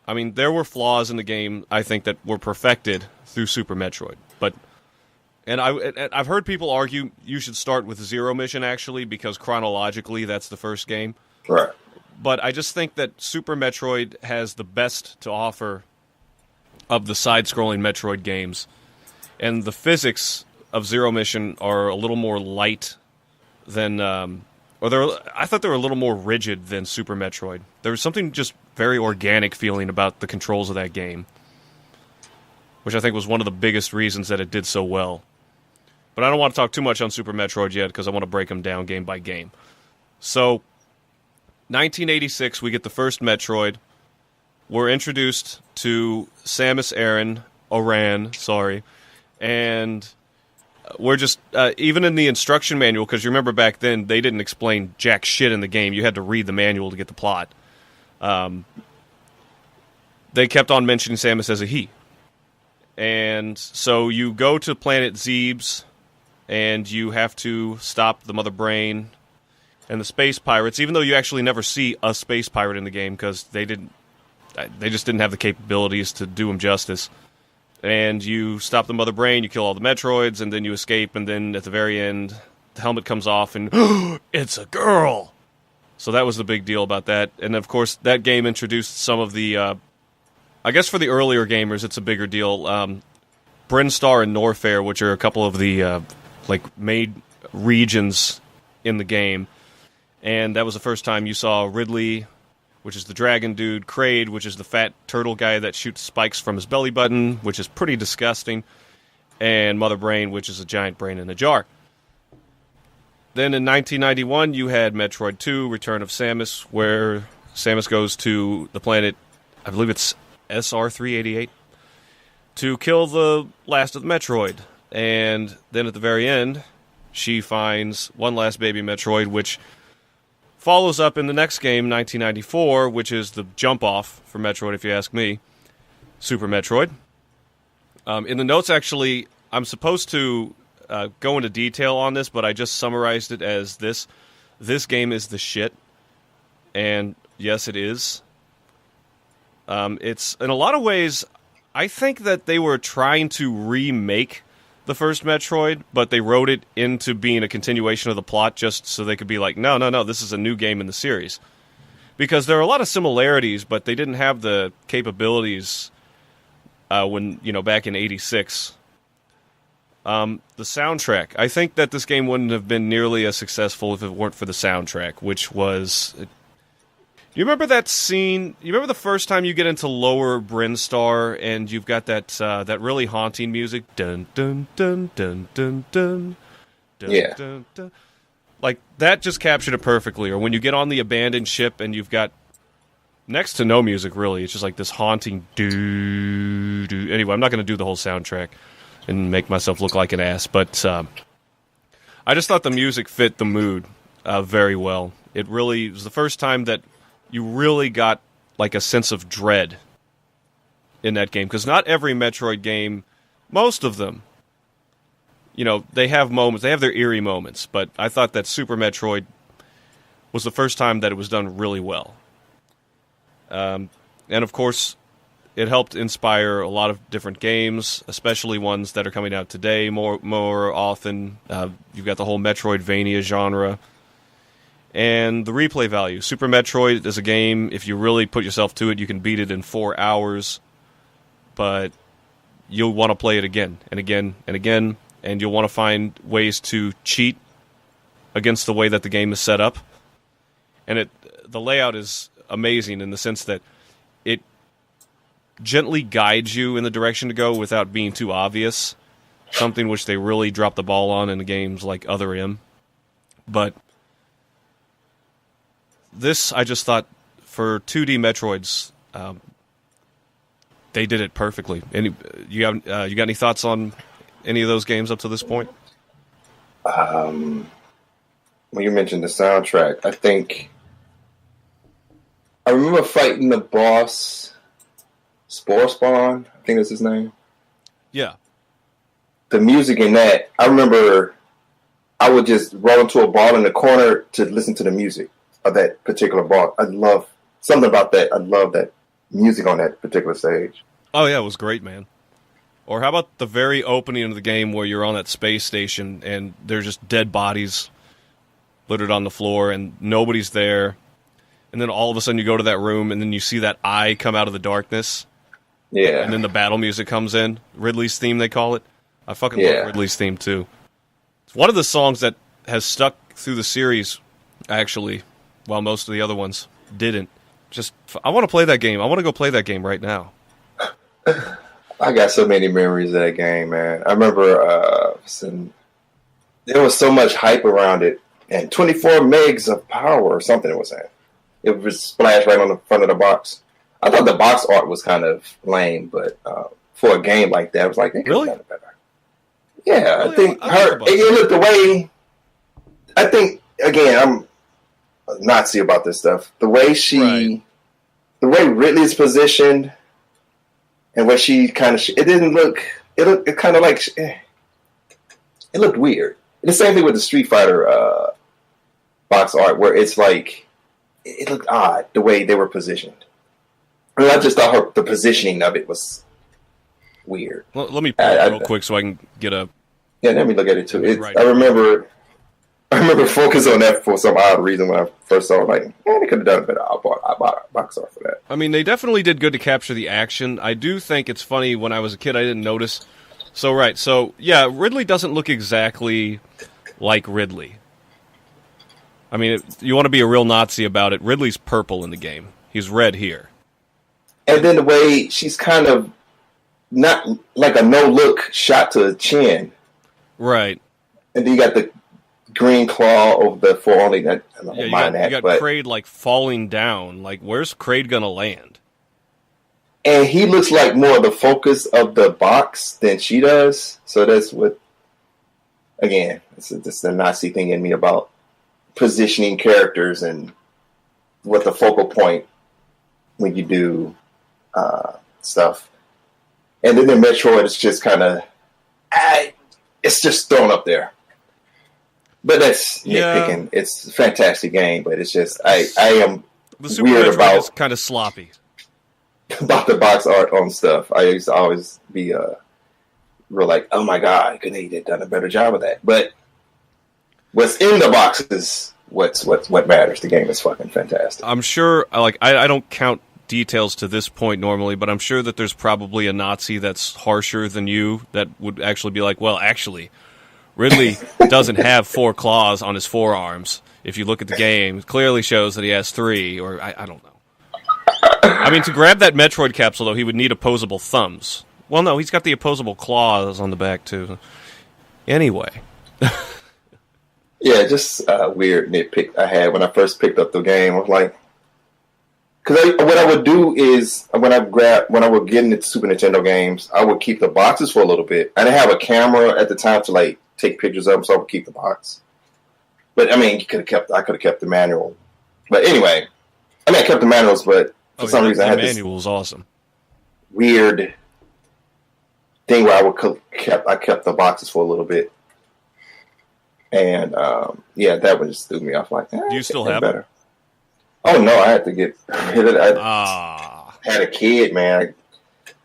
I mean, there were flaws in the game, I think, that were perfected through Super Metroid. And I've heard people argue you should start with Zero Mission, actually, because chronologically that's the first game. Right. But I just think that Super Metroid has the best to offer of the side-scrolling Metroid games. And the physics of Zero Mission are a little more light than... I thought they were a little more rigid than Super Metroid. There was something just very organic feeling about the controls of that game, which I think was one of the biggest reasons that it did so well. But I don't want to talk too much on Super Metroid yet, because I want to break them down game by game. So, 1986, we get the first Metroid. We're introduced to Samus Aran, and we're just, even in the instruction manual, because you remember back then, they didn't explain jack shit in the game. You had to read the manual to get the plot. They kept on mentioning Samus as a he. And so you go to planet Zebes, and you have to stop the Mother Brain and the space pirates, even though you actually never see a space pirate in the game, because they just didn't have the capabilities to do them justice. And you stop the Mother Brain, you kill all the Metroids, and then you escape, and then at the very end, the helmet comes off, and it's a girl! So that was the big deal about that. And of course, that game introduced some of the, I guess for the earlier gamers, it's a bigger deal. Brinstar and Norfair, which are a couple of the, made regions in the game. And that was the first time you saw Ridley, which is the dragon dude, Kraid, which is the fat turtle guy that shoots spikes from his belly button, which is pretty disgusting, and Mother Brain, which is a giant brain in a jar. Then in 1991, you had Metroid 2, Return of Samus, where Samus goes to the planet, I believe it's SR-388, to kill the last of the Metroid. And then at the very end, she finds one last baby Metroid, which follows up in the next game, 1994, which is the jump-off for Metroid, if you ask me, Super Metroid. In the notes, actually, I'm supposed to go into detail on this, but I just summarized it as this. This game is the shit. And yes, it is. It's, in a lot of ways, I think that they were trying to remake the first Metroid, but they wrote it into being a continuation of the plot just so they could be like, no, this is a new game in the series. Because there are a lot of similarities, but they didn't have the capabilities back in 86. The soundtrack. I think that this game wouldn't have been nearly as successful if it weren't for the soundtrack, which was... You remember that scene? You remember the first time you get into Lower Brinstar and you've got that really haunting music? Dun dun dun dun dun dun. Dun, yeah. Dun, dun. Like, that just captured it perfectly. Or when you get on the abandoned ship and you've got next to no music, really. It's just like this haunting doo-doo. Anyway, I'm not going to do the whole soundtrack and make myself look like an ass, but I just thought the music fit the mood very well. It really was the first time that you really got like a sense of dread in that game, because not every Metroid game, most of them, they have moments, they have their eerie moments, but I thought that Super Metroid was the first time that it was done really well. And of course, it helped inspire a lot of different games, especially ones that are coming out today more often. You've got the whole Metroidvania genre. And the replay value. Super Metroid is a game, if you really put yourself to it, you can beat it in 4 hours. But you'll want to play it again and again and again. And you'll want to find ways to cheat against the way that the game is set up. And the layout is amazing in the sense that it gently guides you in the direction to go without being too obvious. Something which they really drop the ball on in games like Other M. But this, I just thought, for 2D Metroids, they did it perfectly. You got any thoughts on any of those games up to this point? When you mentioned the soundtrack, I remember fighting the boss, Spore Spawn, I think that's his name. Yeah. The music in that, I remember I would just roll into a ball in the corner to listen to the music of that particular boss. I love something about that. I love that music on that particular stage. Oh, yeah, it was great, man. Or how about the very opening of the game where you're on that space station and there's just dead bodies littered on the floor and nobody's there. And then all of a sudden you go to that room and then you see that eye come out of the darkness. Yeah. And then the battle music comes in. Ridley's theme, they call it. I fucking love Ridley's theme, too. It's one of the songs that has stuck through the series, actually, while most of the other ones didn't. I want to play that game. I want to go play that game right now. I got so many memories of that game, man. I remember there was so much hype around it, and 24 megs of power or something it was saying. It was splashed right on the front of the box. I thought the box art was kind of lame, but for a game like that, I was like, they could have done it better. Yeah, really? I think it looked the way. I think again, I'm a Nazi about this stuff. The way the way Ridley's positioned, and where she kind of, it didn't look. It kind of like it looked weird. The same thing with the Street Fighter box art, where it's like it looked odd the way they were positioned. I mean, I just thought the positioning of it was weird. Well, let me pull it real quick so I can get a. Yeah, let me look at it too. I remember focusing on that for some odd reason when I first saw it. Like, they could have done it better. I bought a box art for that. I mean, they definitely did good to capture the action. I do think it's funny, when I was a kid, I didn't notice. So yeah, Ridley doesn't look exactly like Ridley. I mean, you want to be a real Nazi about it. Ridley's purple in the game. He's red here. And then the way she's kind of not like a no-look shot to the chin. Right. And then you got the green claw over the forearm. You got Kraid like falling down. Like, where's Kraid gonna land? And he looks like more of the focus of the box than she does. So that's what, again, it's the Nazi thing in me about positioning characters and what the focal point when you do stuff. And then the Metroid is just kind of, it's just thrown up there. But that's nitpicking. It's a fantastic game, but it's just I am the Super weird Metroid about is kind of sloppy about the box art on stuff. I used to always be real like, oh my god, could they have done a better job of that? But what's in the box is what matters. The game is fucking fantastic. I'm sure. I don't count details to this point normally, but I'm sure that there's probably a Nazi that's harsher than you that would actually be like, well, actually, Ridley doesn't have 4 claws on his forearms. If you look at the game, it clearly shows that he has 3, or I don't know. I mean, to grab that Metroid capsule, though, he would need opposable thumbs. Well, no, he's got the opposable claws on the back, too. Anyway. Yeah, just a weird nitpick I had when I first picked up the game. I was like, because what I would do is when I would get into Super Nintendo games, I would keep the boxes for a little bit. I didn't have a camera at the time to like take pictures of them, so I would keep the box. But I mean, I could have kept the manual. But anyway, I kept the manuals, but for some reason I had this manual is awesome. Weird thing where I kept the boxes for a little bit. And that one just threw me off. Like, do you still have better? Oh no, I had to get rid of it. I had a kid, man.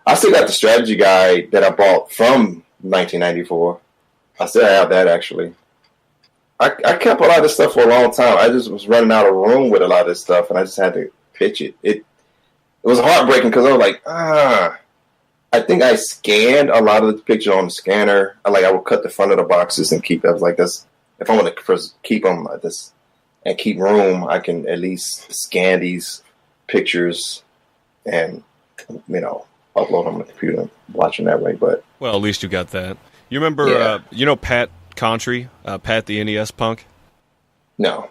I still got the strategy guide that I bought from 1994. I still have that, actually. I kept a lot of this stuff for a long time. I just was running out of room with a lot of this stuff, and I just had to pitch it. It was heartbreaking because I was like, I think I scanned a lot of the picture on the scanner. I would cut the front of the boxes and keep. I was like, "That's if I want to keep them like this and keep room, I can at least scan these pictures and upload them on the computer, and watch them that way." But well, at least you got that. You remember, Pat Contry, Pat the NES punk? No.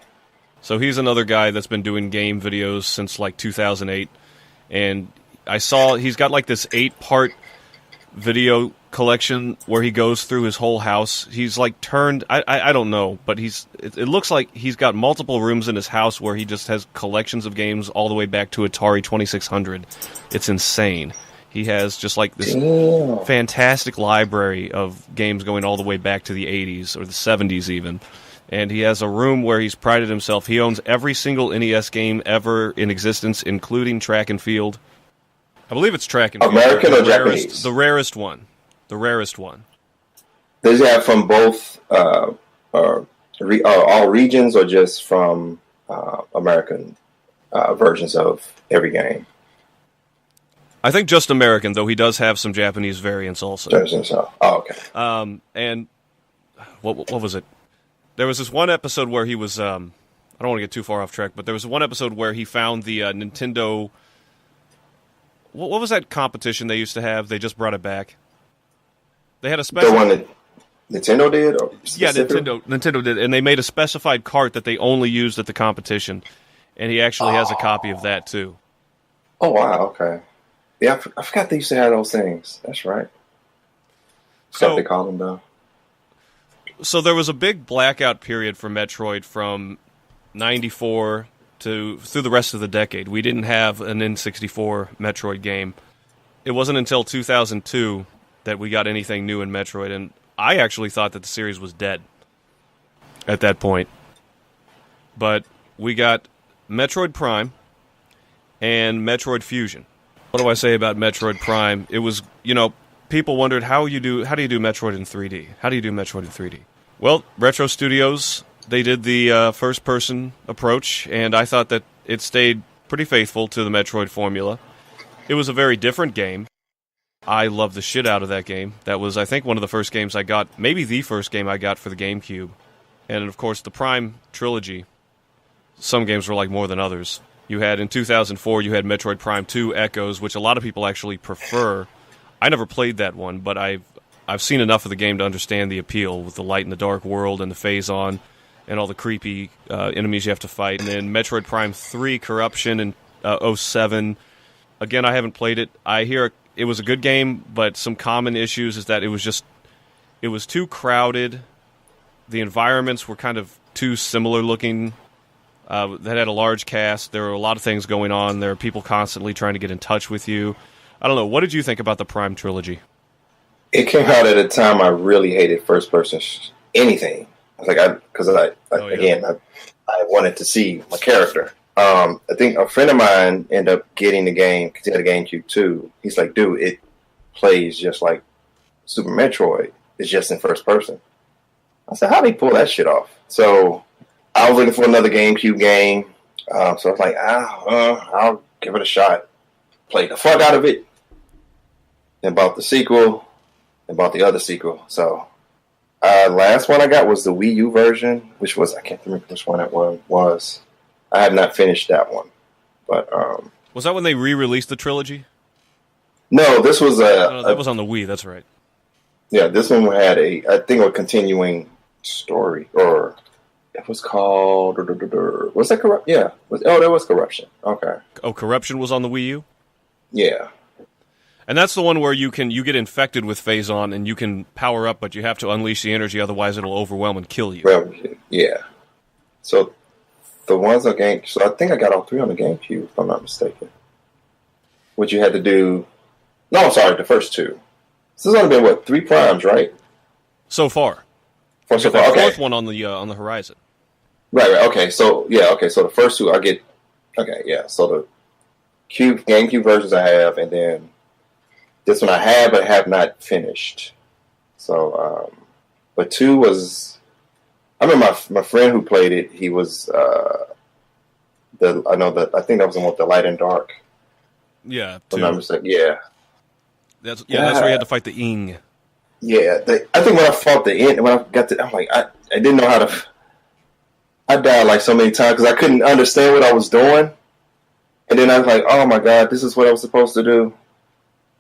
So he's another guy that's been doing game videos since like 2008, and I saw he's got like this 8-part video collection where he goes through his whole house. He's like turned, I don't know, but it looks like he's got multiple rooms in his house where he just has collections of games all the way back to Atari 2600. It's insane. He has just like this fantastic library of games going all the way back to the 80s or the 70s even. And he has a room where he's prided himself. He owns every single NES game ever in existence, including Track and Field. I believe it's Track and Field. American or Japanese? The rarest one. The rarest one. Does he have from both all regions or just from American versions of every game? I think just American, though he does have some Japanese variants also. Oh, okay. And what was it? There was this one episode where he was, I don't want to get too far off track, but there was one episode where he found the Nintendo, what was that competition they used to have? They just brought it back. They had a special... The one that Nintendo did? Or yeah, Nintendo did, and they made a specified cart that they only used at the competition, and he actually has a copy of that, too. Oh, wow, okay. Yeah, I forgot they used to have those things. That's right. So they call them, though. So there was a big blackout period for Metroid from 94 through the rest of the decade. We didn't have an N64 Metroid game. It wasn't until 2002 that we got anything new in Metroid, and I actually thought that the series was dead at that point. But we got Metroid Prime and Metroid Fusion. What do I say about Metroid Prime? It was, people wondered how do you do Metroid in 3D? How do you do Metroid in 3D? Well, Retro Studios, they did the first-person approach, and I thought that it stayed pretty faithful to the Metroid formula. It was a very different game. I loved the shit out of that game. That was, I think, one of the first games I got, maybe the first game I got for the GameCube. And, of course, the Prime trilogy. Some games were like more than others. You had, in 2004, you had Metroid Prime 2 Echoes, which a lot of people actually prefer. I never played that one, but I've seen enough of the game to understand the appeal with the light in the dark world and the phase-on and all the creepy enemies you have to fight. And then Metroid Prime 3 Corruption in 07. Again, I haven't played it. I hear it was a good game, but some common issues is that it was too crowded. The environments were kind of too similar looking. That had a large cast. There were a lot of things going on. There were people constantly trying to get in touch with you. I don't know. What did you think about the Prime trilogy? It came out at a time I really hated first-person anything. I was like, I wanted to see my character. I think a friend of mine ended up getting the game because he had a GameCube too. He's like, dude, it plays just like Super Metroid. It's just in first person. I said, how do they pull that shit off? So I was looking for another GameCube game. So I was like, I'll give it a shot. Played the fuck out of it. Then bought the sequel. Then bought the other sequel. So last one I got was the Wii U version, which was, I can't remember which one it was. I have not finished that one. But was that when they re-released the trilogy? No, this was that was on the Wii, that's right. Yeah, this one had I think a continuing story, or it was called, was that Corruption? Yeah. That was Corruption. Okay. Oh, Corruption was on the Wii U? Yeah. And that's the one where you get infected with phase-on and you can power up, but you have to unleash the energy, otherwise it'll overwhelm and kill you. Well, yeah. So the ones on so I think I got all three on the GameCube, if I'm not mistaken. What you had to do... No, I'm sorry, the first two. So there's only been, 3 primes, right? So far. So far, okay. Fourth one on the horizon. Right, okay. So, so the first two I get... Okay, yeah. So the GameCube versions I have, and then This one I have, but have not finished. So, but 2 was. I remember my friend who played it. He was I think that was the one with the light and dark. Yeah, 2. Yeah. That's where you had to fight the Ing. Yeah, I think when I fought the end, when I got to, I'm like, I didn't know how to. I died like so many times because I couldn't understand what I was doing, and then I was like, oh my god, this is what I was supposed to do.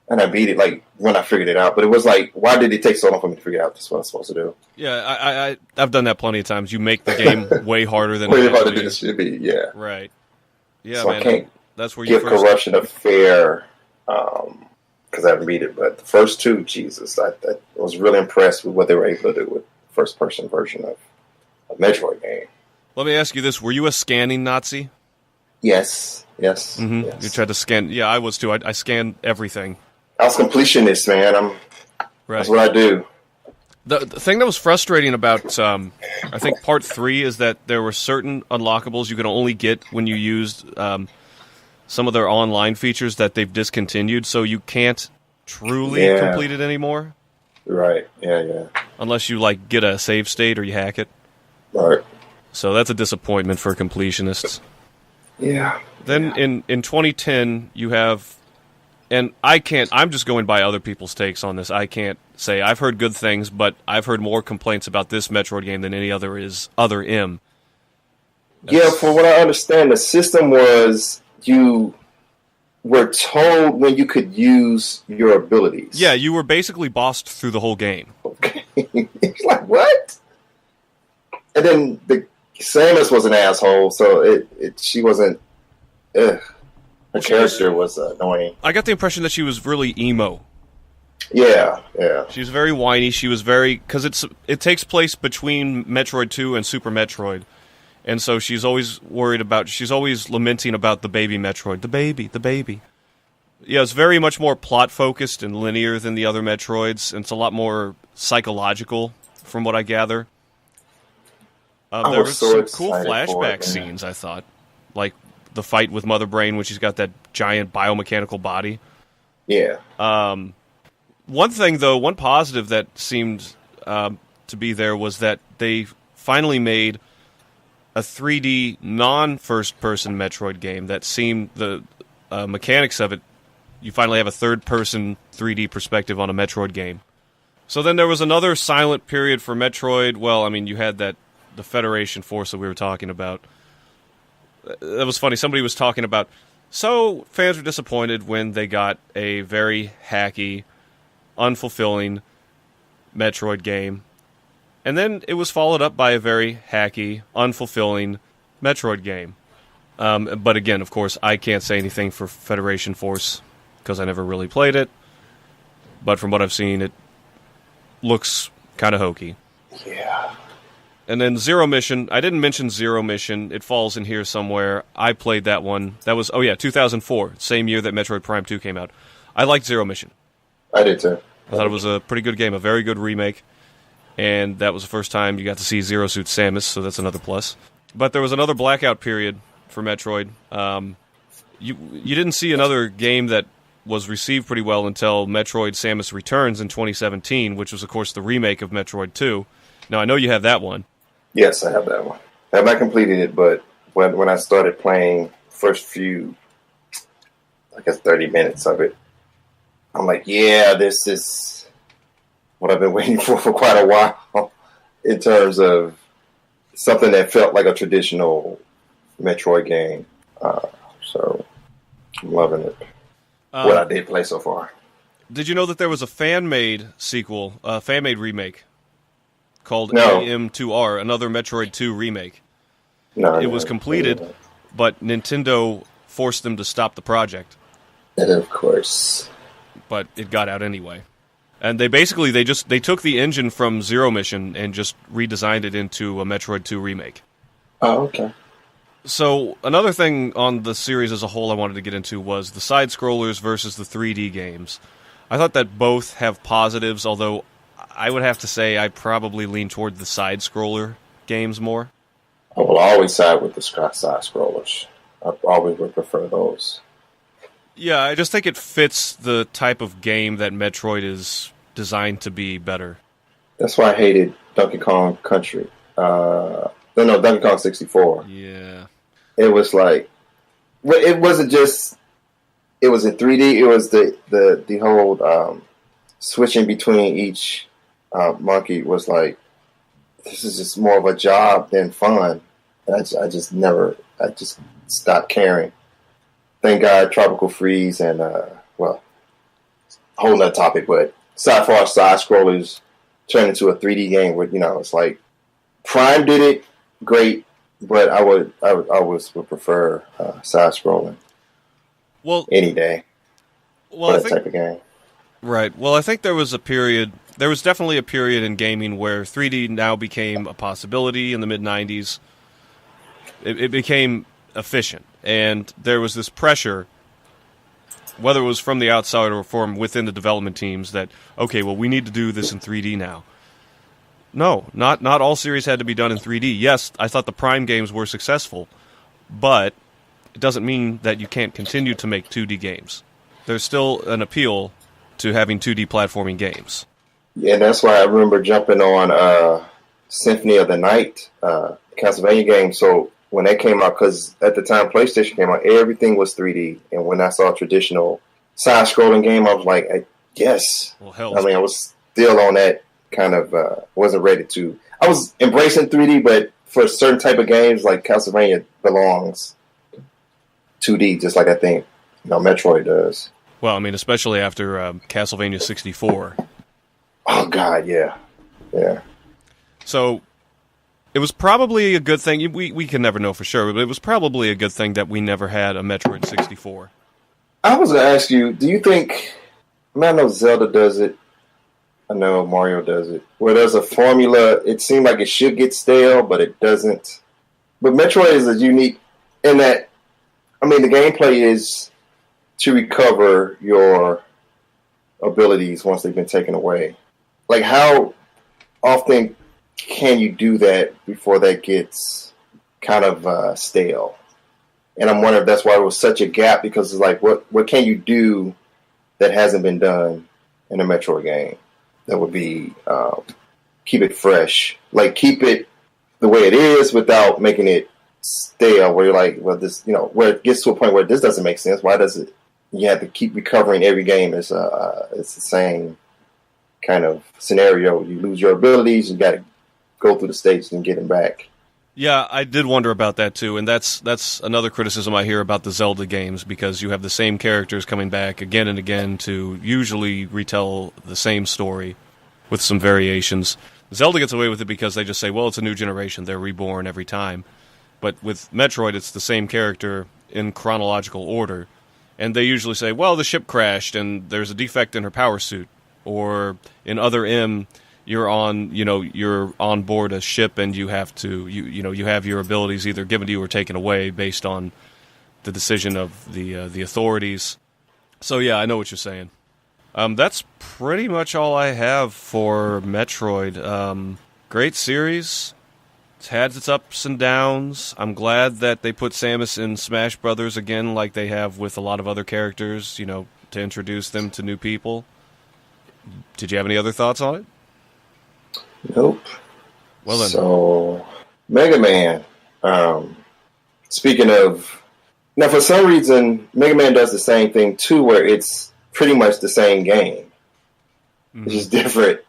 And I beat it like when I figured it out. But it was like, why did it take so long for me to figure out this is what I'm supposed to do? Yeah, I've done that plenty of times. You make the game way harder than it should be. Yeah, right. Yeah, so man. I can't that's where you give Corruption a fair because I haven't beat it. But the first 2, Jesus, I was really impressed with what they were able to do with the first person version of a Metroid game. Let me ask you this: were you a scanning Nazi? Yes. Mm-hmm. Yes. You tried to scan. Yeah, I was too. I scanned everything. I was completionist, man. Right. That's what I do. The thing that was frustrating about, I think, Part 3 is that there were certain unlockables you could only get when you used some of their online features that they've discontinued, so you can't truly complete it anymore. Right, yeah. Unless you, like, get a save state or you hack it. Right. So that's a disappointment for completionists. Yeah. Then in 2010, you have... And I'm just going by other people's takes on this. I can't say. I've heard good things, but I've heard more complaints about this Metroid game than any other M. Yeah, from what I understand, the system was you were told when you could use your abilities. Yeah, you were basically bossed through the whole game. Okay. It's like, what? And then the Samus was an asshole, so she wasn't... Her character was annoying. I got the impression that she was really emo. Yeah. She was very whiny. She was very... Because it takes place between Metroid 2 and Super Metroid. And so she's always worried about... She's always lamenting about the baby Metroid. The baby. Yeah, it's very much more plot-focused and linear than the other Metroids. And it's a lot more psychological, from what I gather. There were some cool flashback scenes, I thought. Like... the fight with Mother Brain when she's got that giant biomechanical body. Yeah. One thing, though, one positive that seemed to be there was that they finally made a 3D non-first-person Metroid game that seemed the mechanics of it. You finally have a third-person 3D perspective on a Metroid game. So then there was another silent period for Metroid. Well, I mean, you had the Federation Force that we were talking about. That was funny. Somebody was talking about, so fans were disappointed when they got a very hacky, unfulfilling Metroid game. And then it was followed up by a very hacky, unfulfilling Metroid game. But again, of course, I can't say anything for Federation Force because I never really played it. But from what I've seen, it looks kind of hokey. Yeah. And then Zero Mission. I didn't mention Zero Mission. It falls in here somewhere. I played that one. That was, 2004. Same year that Metroid Prime 2 came out. I liked Zero Mission. I did too. I thought it was a pretty good game. A very good remake. And that was the first time you got to see Zero Suit Samus, so that's another plus. But there was another blackout period for Metroid. You didn't see another game that was received pretty well until Metroid Samus Returns in 2017, which was, of course, the remake of Metroid 2. Now, I know you have that one. Yes, I have that one. I have not completed it, but when I started playing first few, I guess 30 minutes of it, I'm like, yeah, this is what I've been waiting for quite a while in terms of something that felt like a traditional Metroid game. So I'm loving it. What I did play so far. Did you know that there was a fan-made sequel, a fan-made remake called AM2R, another Metroid 2 remake? No, it was completed, but Nintendo forced them to stop the project. And of course. But it got out anyway. And they basically, they took the engine from Zero Mission and just redesigned it into a Metroid 2 remake. Oh, okay. So, another thing on the series as a whole I wanted to get into was the side-scrollers versus the 3D games. I thought that both have positives, although I would have to say I probably lean toward the side-scroller games more. I will always side with the side-scrollers. I always would prefer those. Yeah, I just think it fits the type of game that Metroid is designed to be better. That's why I hated Donkey Kong Country. No, Donkey Kong 64. Yeah. It was like, it wasn't just, it was in 3D. It was the whole switching between each monkey was like, this is just more of a job than fun. And I just stopped caring. Thank God, Tropical Freeze and, well, a whole nother topic, but sci-fi side scrollers turned into a 3D game where, it's like Prime did it great, but I would prefer side scrolling. Well, any day. Well, for that type of game. Right. Well, I think there was definitely a period in gaming where 3D now became a possibility in the mid-90s. It became efficient, and there was this pressure, whether it was from the outside or from within the development teams, that, okay, well, we need to do this in 3D now. No, not all series had to be done in 3D. Yes, I thought the Prime games were successful, but it doesn't mean that you can't continue to make 2D games. There's still an appeal to having 2D platforming games. Yeah, that's why I remember jumping on Symphony of the Night, Castlevania game. So when that came out, because at the time PlayStation came out, everything was 3D. And when I saw a traditional side-scrolling game, I was like, yes. Well, hell. I mean, I was still on that kind of, wasn't ready to. I was embracing 3D, but for certain type of games, like Castlevania belongs 2D, just like I think Metroid does. Well, I mean, especially after Castlevania 64. Oh, God, yeah. Yeah. So, it was probably a good thing. We can never know for sure, but it was probably a good thing that we never had a Metroid 64. I was going to ask you, do you think... I know Zelda does it. I know Mario does it. Where there's a formula, it seemed like it should get stale, but it doesn't. But Metroid is a unique in that, I mean, the gameplay is to recover your abilities once they've been taken away. Like, how often can you do that before that gets kind of stale? And I'm wondering if that's why it was such a gap, because it's like, what can you do that hasn't been done in a Metroid game that would be keep it fresh, like keep it the way it is without making it stale, where you're like, well, this, where it gets to a point where this doesn't make sense. Why does it? You have to keep recovering every game. It's the same kind of scenario. You lose your abilities, you got to go through the stages and get them back. Yeah, I did wonder about that too, and that's another criticism I hear about the Zelda games, because you have the same characters coming back again and again to usually retell the same story with some variations. Zelda gets away with it because they just say, well, it's a new generation, they're reborn every time. But with Metroid, it's the same character in chronological order, and they usually say, well, the ship crashed and there's a defect in her power suit, or in Other M, you're on board a ship and you have to you have your abilities either given to you or taken away based on the decision of the authorities. So yeah, I know what you're saying. That's pretty much all I have for Metroid. Great series. It's had its ups and downs. I'm glad that they put Samus in Smash Brothers again, like they have with a lot of other characters, to introduce them to new people. Did you have any other thoughts on it? Nope. Well then. So, Mega Man. Speaking of... Now, for some reason, Mega Man does the same thing, too, where it's pretty much the same game. Mm-hmm. It's just different.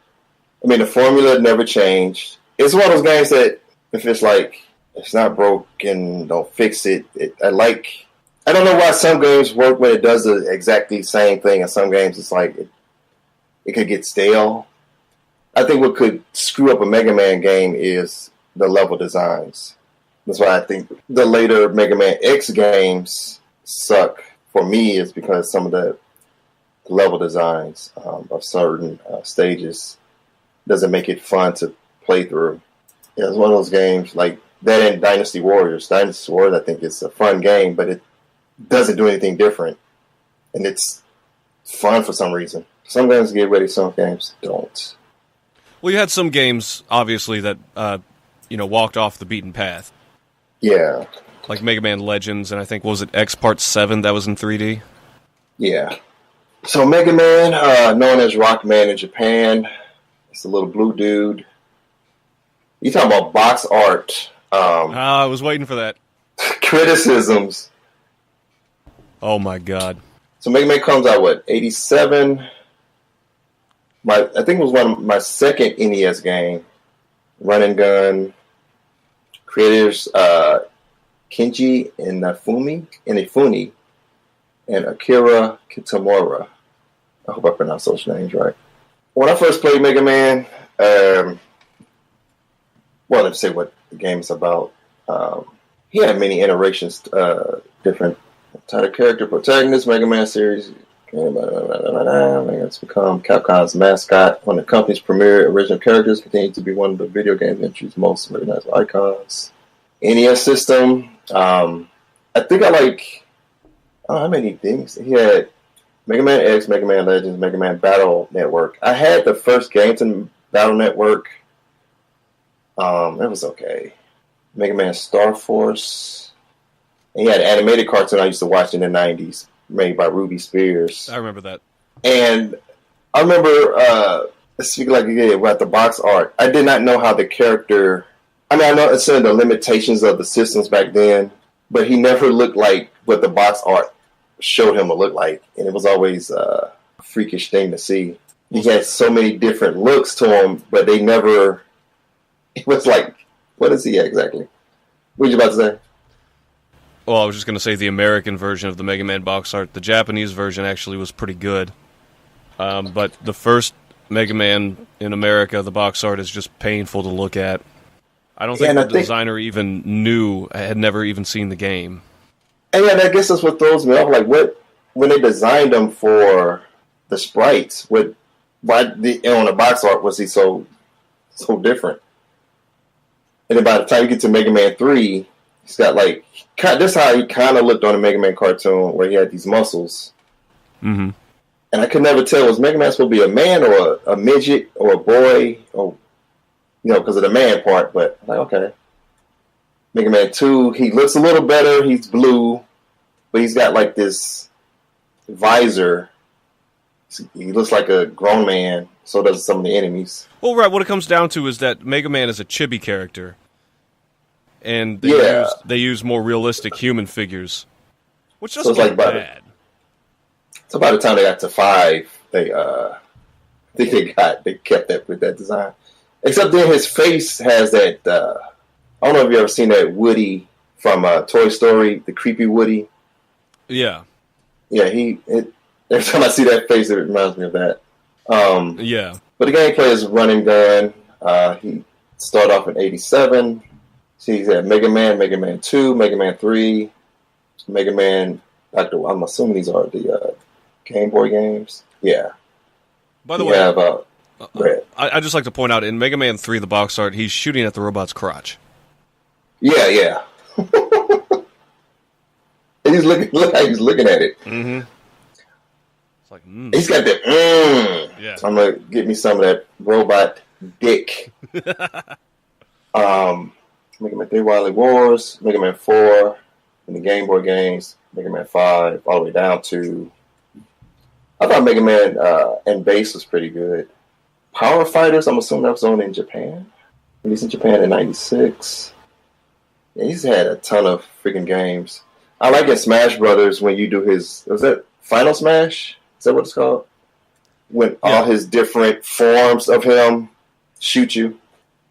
I mean, the formula never changed. It's one of those games that, if it's like, it's not broken, don't fix it. I don't know why some games work when it does the exactly same thing, and some games it's like, it could get stale. I think what could screw up a Mega Man game is the level designs. That's why I think the later Mega Man X games suck for me, is because some of the level designs of certain stages doesn't make it fun to play through. Yeah, it's one of those games like that in Dynasty Warriors. Dynasty Warriors, I think, is a fun game, but it doesn't do anything different. And it's fun for some reason. Some games get ready, some games don't. Well, you had some games, obviously, that walked off the beaten path. Yeah. Like Mega Man Legends, and I think, was it X Part 7 that was in 3D? Yeah. So Mega Man, known as Rockman in Japan, it's a little blue dude. You talking about box art? I was waiting for that. Criticisms. Oh my god. So Mega Man comes out, what, 87? I think it was one of my second NES game. Run and gun. Creators Kenji Inafune and Akira Kitamura. I hope I pronounced those names right. When I first played Mega Man, well, let's say what the game is about. He had many iterations, different type of character, protagonist, Mega Man series. It's become Capcom's mascot. One of the company's premier original characters, continues to be one of the video game industry's most recognized icons. NES system. I think I like. I don't know how many things he had. Mega Man X, Mega Man Legends, Mega Man Battle Network. I had the first games in Battle Network. It was okay. Mega Man Star Force. And he had an animated cartoon I used to watch in the 90s, made by Ruby Spears. I remember that. And I remember, speaking like you did, about the box art, I did not know how the character... I mean, I know it's the limitations of the systems back then, but he never looked like what the box art showed him to look like. And it was always a freakish thing to see. He had so many different looks to him, but they never... It was like, what is he exactly? What were you about to say? Well, I was just going to say the American version of the Mega Man box art. The Japanese version actually was pretty good. But the first Mega Man in America, the box art is just painful to look at. I don't think the designer even had never even seen the game. And yeah, I guess that's what throws me off. Like, when they designed them for the sprites, on the box art was he so different? And then by the time you get to Mega Man 3, he's got like, this is how he kind of looked on the Mega Man cartoon, where he had these muscles. Mm-hmm. And I could never tell, was Mega Man supposed to be a man or a midget or a boy, or, because of the man part, but like, okay. Mega Man 2, he looks a little better, he's blue, but he's got like this visor. He looks like a grown man, so does some of the enemies. Well, right, what it comes down to is that Mega Man is a chibi character. And they use more realistic human figures, which doesn't look bad. So by the time they got to 5, they kept that with that design. Except then his face has that. I don't know if you ever seen that Woody from Toy Story, the creepy Woody. Yeah. Yeah, every time I see that face, it reminds me of that. Yeah. But the gameplay is run and gun. He started off in 87. So he's at Mega Man, Mega Man 2, Mega Man 3, Mega Man... I'm assuming these are the Game Boy games. Yeah. By the way, I'd just like to point out, in Mega Man 3, the box art, he's shooting at the robot's crotch. Yeah. And look how he's looking at it. Mm-hmm. It's like, He's got that, Yeah. I'm going to get me some of that robot dick. Mega Man 3 Wily Wars, Mega Man 4, and the Game Boy games, Mega Man 5, all the way down to... I thought Mega Man and Bass was pretty good. Power Fighters, I'm assuming that was on in Japan. Released in Japan in 96. Yeah, he's had a ton of freaking games. I like in Smash Brothers when you do was that Final Smash? Is that what it's called? When all his different forms of him shoot you.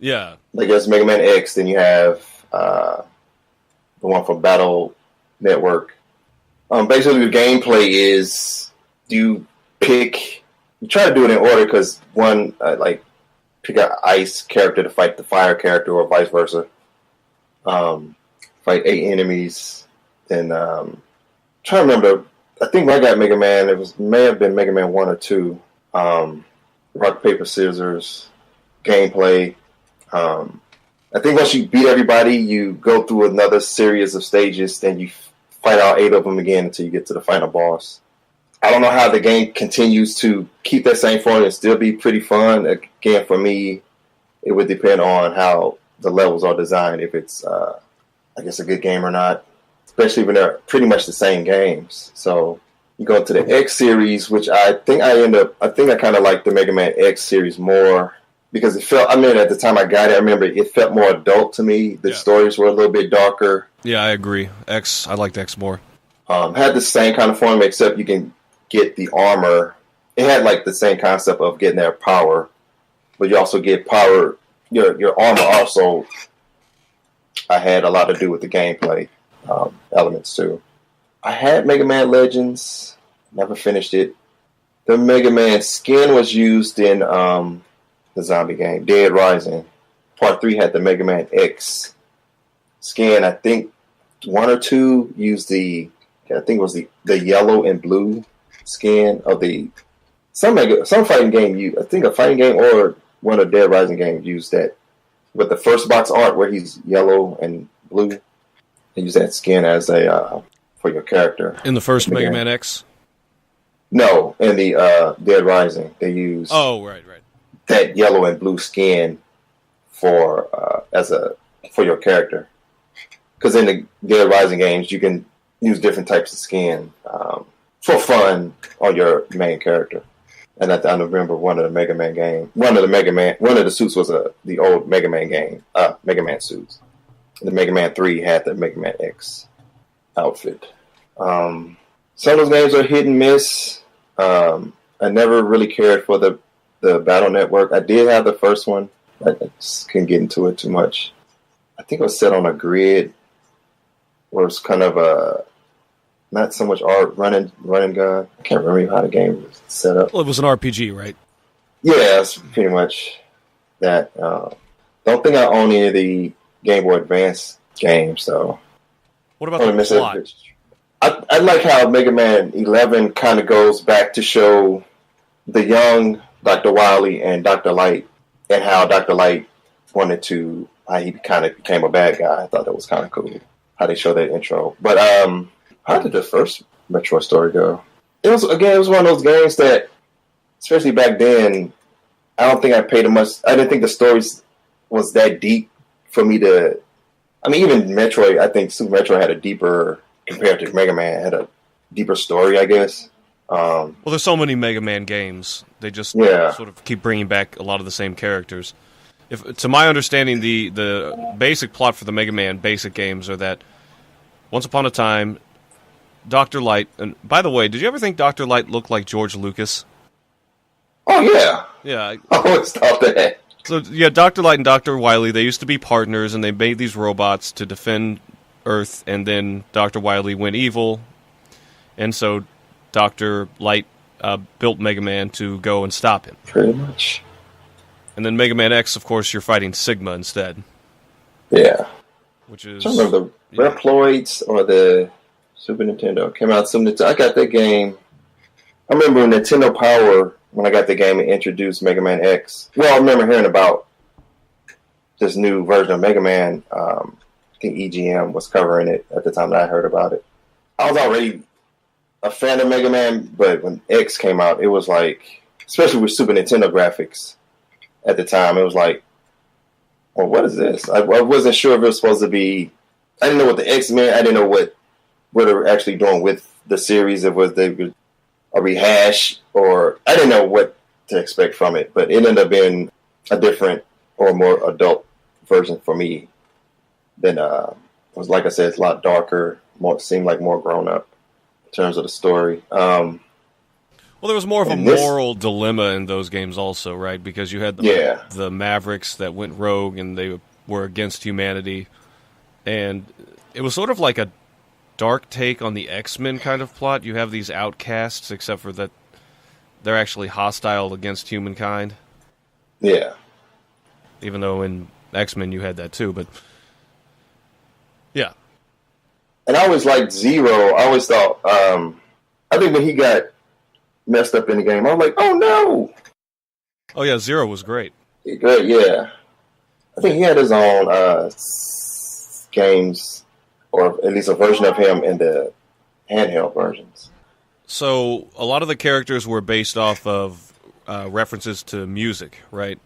Yeah. Like there's Mega Man X, then you have the one from Battle Network. Basically, the gameplay is you try to do it in order because one, pick an ice character to fight the fire character or vice versa. Fight 8 enemies. Then, trying to remember, I think when I got Mega Man, may have been Mega Man 1 or 2. Rock, paper, scissors, gameplay. I think once you beat everybody, you go through another series of stages, then you fight all 8 of them again until you get to the final boss. I don't know how the game continues to keep that same form and still be pretty fun. Again, for me, it would depend on how the levels are designed, if it's, I guess, a good game or not, especially when they're pretty much the same games. So You go to the X series, which I think I kind of like the Mega Man X series more because it felt. I mean, at the time I got it, I remember it felt more adult to me. The stories were a little bit darker. Yeah, I agree. I liked X more. Had the same kind of form, except you can get the armor. It had like the same concept of getting their power, but you also get power. Your armor also had a lot to do with the gameplay elements too. I had Mega Man Legends, never finished it. The Mega Man skin was used in the zombie game, Dead Rising. Part 3 had the Mega Man X skin. I think 1 or 2 used I think it was the yellow and blue skin of some fighting game. I think a fighting game or one of the Dead Rising games used that. With the first box art where he's yellow and blue, they use that skin as for your character. In the first Mega Man X? No, in the Dead Rising, they use right. that yellow and blue skin for your character. Because in the Dead Rising games, you can use different types of skin for fun on your main character. And I remember one of the suits was the old Mega Man game, Mega Man suits. The Mega Man 3 had the Mega Man X outfit. Some of those games are hit and miss. I never really cared for the Battle Network. I did have the first one. I just couldn't get into it too much. I think it was set on a grid where it's kind of not so much art, run and gun. I can't remember how the game was set up. Well, it was an RPG, right? Yeah, it's pretty much that. Don't think I own any of the Game Boy Advance games, so. What about the plot? I like how Mega Man 11 kind of goes back to show the young Dr. Wily and Dr. Light, and how Dr. Light how he kind of became a bad guy. I thought that was kind of cool, how they show that intro. But how did the first Metroid story go? It was one of those games that, especially back then, I don't think I paid much. I didn't think the stories was that deep for me to. I mean, even Metroid, I think Super Metroid had a deeper, compared to Mega Man, had a deeper story, I guess. Well, there's so many Mega Man games. They just sort of keep bringing back a lot of the same characters. To my understanding, the basic plot for the Mega Man basic games are that once upon a time, Dr. Light, and by the way, did you ever think Dr. Light looked like George Lucas? Oh, yeah. Yeah. I always thought that. So, yeah, Dr. Light and Dr. Wily, they used to be partners, and they made these robots to defend Earth, and then Dr. Wily went evil, and so Dr. Light built Mega Man to go and stop him. Pretty much. And then Mega Man X, of course, you're fighting Sigma instead. Yeah. Which is... I remember the Reploids or the Super Nintendo. Came out Super Nintendo. I got that game. I remember Nintendo Power, when I got the game, and introduced Mega Man X. Well, I remember hearing about this new version of Mega Man. I think EGM was covering it at the time that I heard about it. I was already a fan of Mega Man, but when X came out, it was like, especially with Super Nintendo graphics at the time, it was like, well, what is this? I wasn't sure if it was supposed to be. I didn't know what the X meant. I didn't know what they were actually doing with the series. If was they a rehash, or I didn't know what to expect from it. But it ended up being a different or more adult version for me. Than it was, like I said, it's a lot darker. Seemed like more grown up in terms of the story. Well, there was more of a moral dilemma in those games also, right? Because you had the Mavericks that went rogue and they were against humanity. And it was sort of like a dark take on the X-Men kind of plot. You have these outcasts, except for that they're actually hostile against humankind. Yeah. Even though in X-Men you had that too, but... Yeah. And I always liked Zero. I always thought... I think when he got messed up in the game, I was like, oh no! Oh yeah, Zero was great. Great, yeah. I think he had his own games, or at least a version of him in the handheld versions. So a lot of the characters were based off of references to music, right?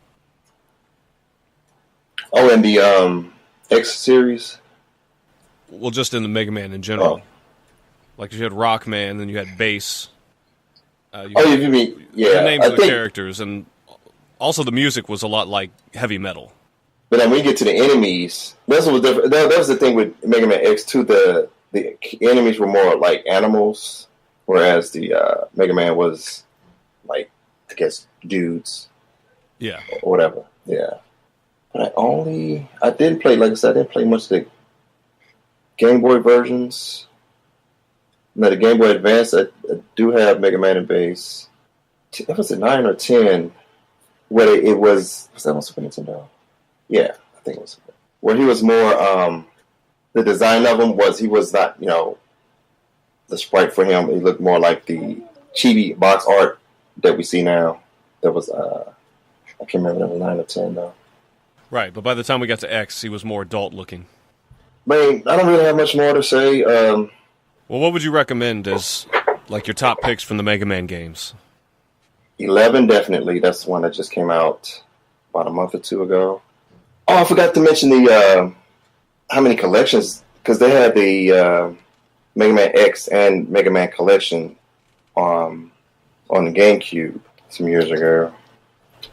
Oh, in the X series? Well, just in the Mega Man in general. Like you had Rockman, then you had Bass. You mean the names of the characters, and also the music was a lot like heavy metal. But then when you get to the enemies, that's what was different. That was the thing with Mega Man X2. The enemies were more like animals, whereas the Mega Man was like, I guess, dudes. Yeah. Or whatever. Yeah. But I didn't play, like I said, I didn't play much of the Game Boy versions. Now, the Game Boy Advance, I do have Mega Man and Bass. Was it 9 or 10? Where it was that on Super Nintendo? Yeah, I think it was. Where he was more, the design of him was, he was not, the sprite for him. He looked more like the chibi box art that we see now. That was, I can't remember if it was 9 or 10, though. Right, but by the time we got to X, he was more adult-looking. I don't really have much more to say. Well, what would you recommend as, like, your top picks from the Mega Man games? 11, definitely. That's the one that just came out about a month or two ago. Oh, I forgot to mention how many collections, because they had the Mega Man X and Mega Man collection on the GameCube some years ago.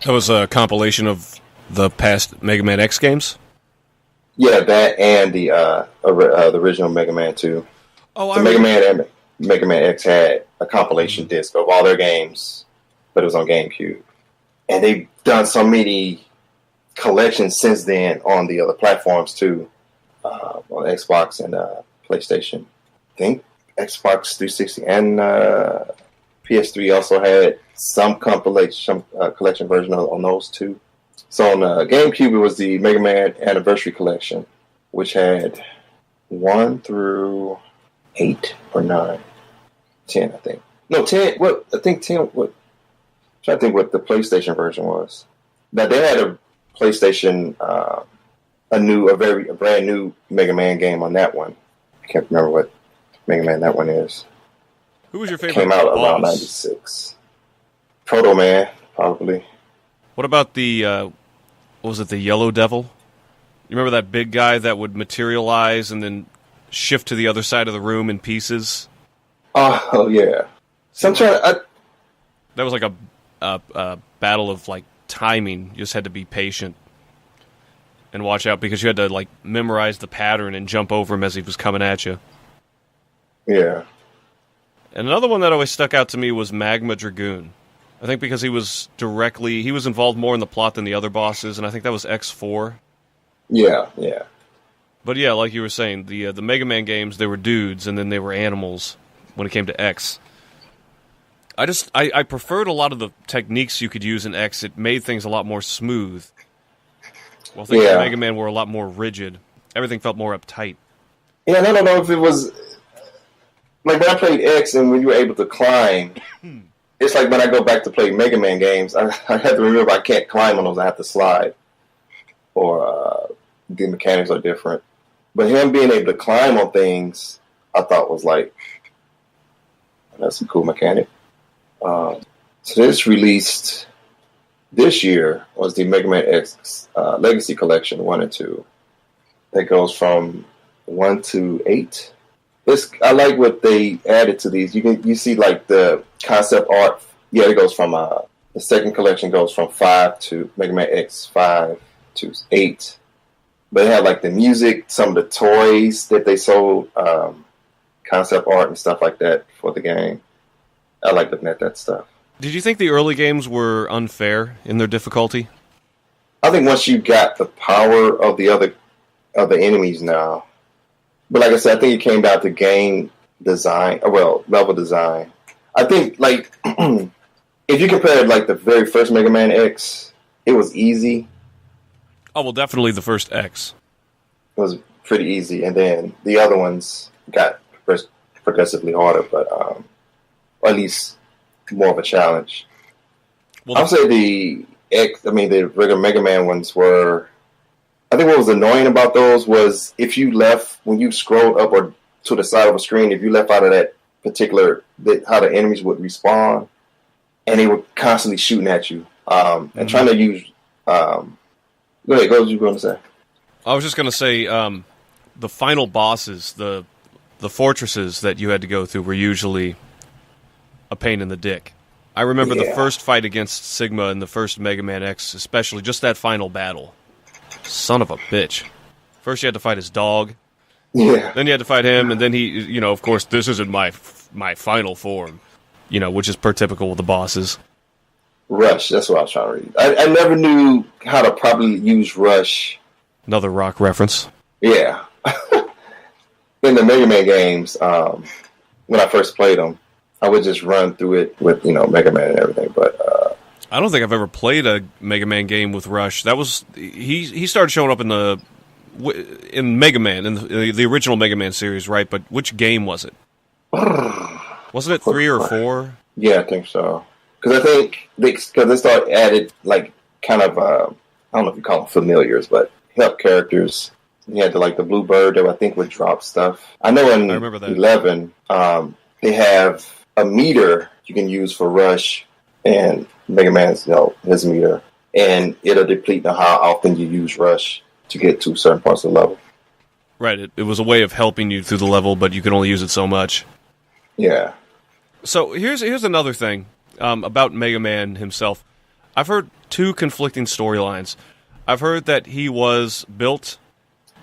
That was a compilation of the past Mega Man X games? Yeah, that and the original Mega Man 2. Oh, so Mega Man and Mega Man X had a compilation disc of all their games, but it was on GameCube. And they've done so many collections since then on the other platforms too, on Xbox and PlayStation. I think Xbox 360 and PS3 also had some compilation, collection version on those two. So on GameCube, it was the Mega Man Anniversary Collection, which had 1 through 8 or 9. 10, I think. No, 10. What? I think 10. What? I'm trying to think what the PlayStation version was. But they had a PlayStation, a brand new Mega Man game on that one. I can't remember what Mega Man that one is. Who was your favorite? Came out boss? around 96. Proto Man, probably. What about the, what was it, the Yellow Devil? You remember that big guy that would materialize and then shift to the other side of the room in pieces? Oh yeah. That was like a battle of like timing. You just had to be patient and watch out because you had to like memorize the pattern and jump over him as he was coming at you. Yeah. And another one that always stuck out to me was Magma Dragoon. I think because he was involved more in the plot than the other bosses, and I think that was X4. Yeah, yeah. But yeah, like you were saying, the Mega Man games, they were dudes, and then they were animals when it came to X. I preferred a lot of the techniques you could use in X. It made things a lot more smooth. While things in Mega Man were a lot more rigid. Everything felt more uptight. Yeah, and I don't know if it was... Like, when I played X and when you were able to climb... It's like when I go back to play Mega Man games, I have to remember I can't climb on those. I have to slide. Or the mechanics are different. But him being able to climb on things, I thought was like... That's a cool mechanic. So this released this year was the Mega Man X Legacy Collection 1 and 2. That goes from 1 to 8. I like what they added to these. You see like the concept art. Yeah, it goes from the second collection goes from 5 to Mega Man X 5 to 8. But it had like the music, some of the toys that they sold, concept art and stuff like that for the game. I like looking at that stuff. Did you think the early games were unfair in their difficulty? I think once you got the power of the enemies now. But like I said, I think it came down to game design, level design. I think, like, if you compared, like, the very first Mega Man X, it was easy. Oh, well, definitely the first X. It was pretty easy, and then the other ones got progressively harder, but or at least more of a challenge. Well, I'll say the regular Mega Man ones were... I think what was annoying about those was if you left, when you scrolled up or to the side of a screen, if you left out of that particular, how the enemies would respawn, and they were constantly shooting at you, and trying to use... go ahead, what were you going to say? I was just going to say, the final bosses, the the fortresses that you had to go through were usually a pain in the dick. I remember the first fight against Sigma in the first Mega Man X, especially just that final battle. Son of a bitch. First you had to fight his dog. Yeah. Then you had to fight him, and then he, of course, this isn't my final form, which is per typical with the bosses. Rush, that's what I was trying to read. I never knew how to properly use Rush. Another rock reference. Yeah. In the Mega Man games, when I first played them, I would just run through it with, Mega Man and everything, but... I don't think I've ever played a Mega Man game with Rush. That was... He started showing up in Mega Man, in the original Mega Man series, right? But which game was it? Wasn't it 3 or 4? Yeah, I think so. Because I think they started added, kind of, I don't know if you call them familiars, but help characters. You had the Blue Bird that I think would drop stuff. I know in 11, they have a meter you can use for Rush and Mega Man's, his meter. And it'll deplete how often you use Rush to get to certain parts of the level. Right, it was a way of helping you through the level, but you can only use it so much. Yeah. So here's another thing about Mega Man himself. I've heard two conflicting storylines. I've heard that he was built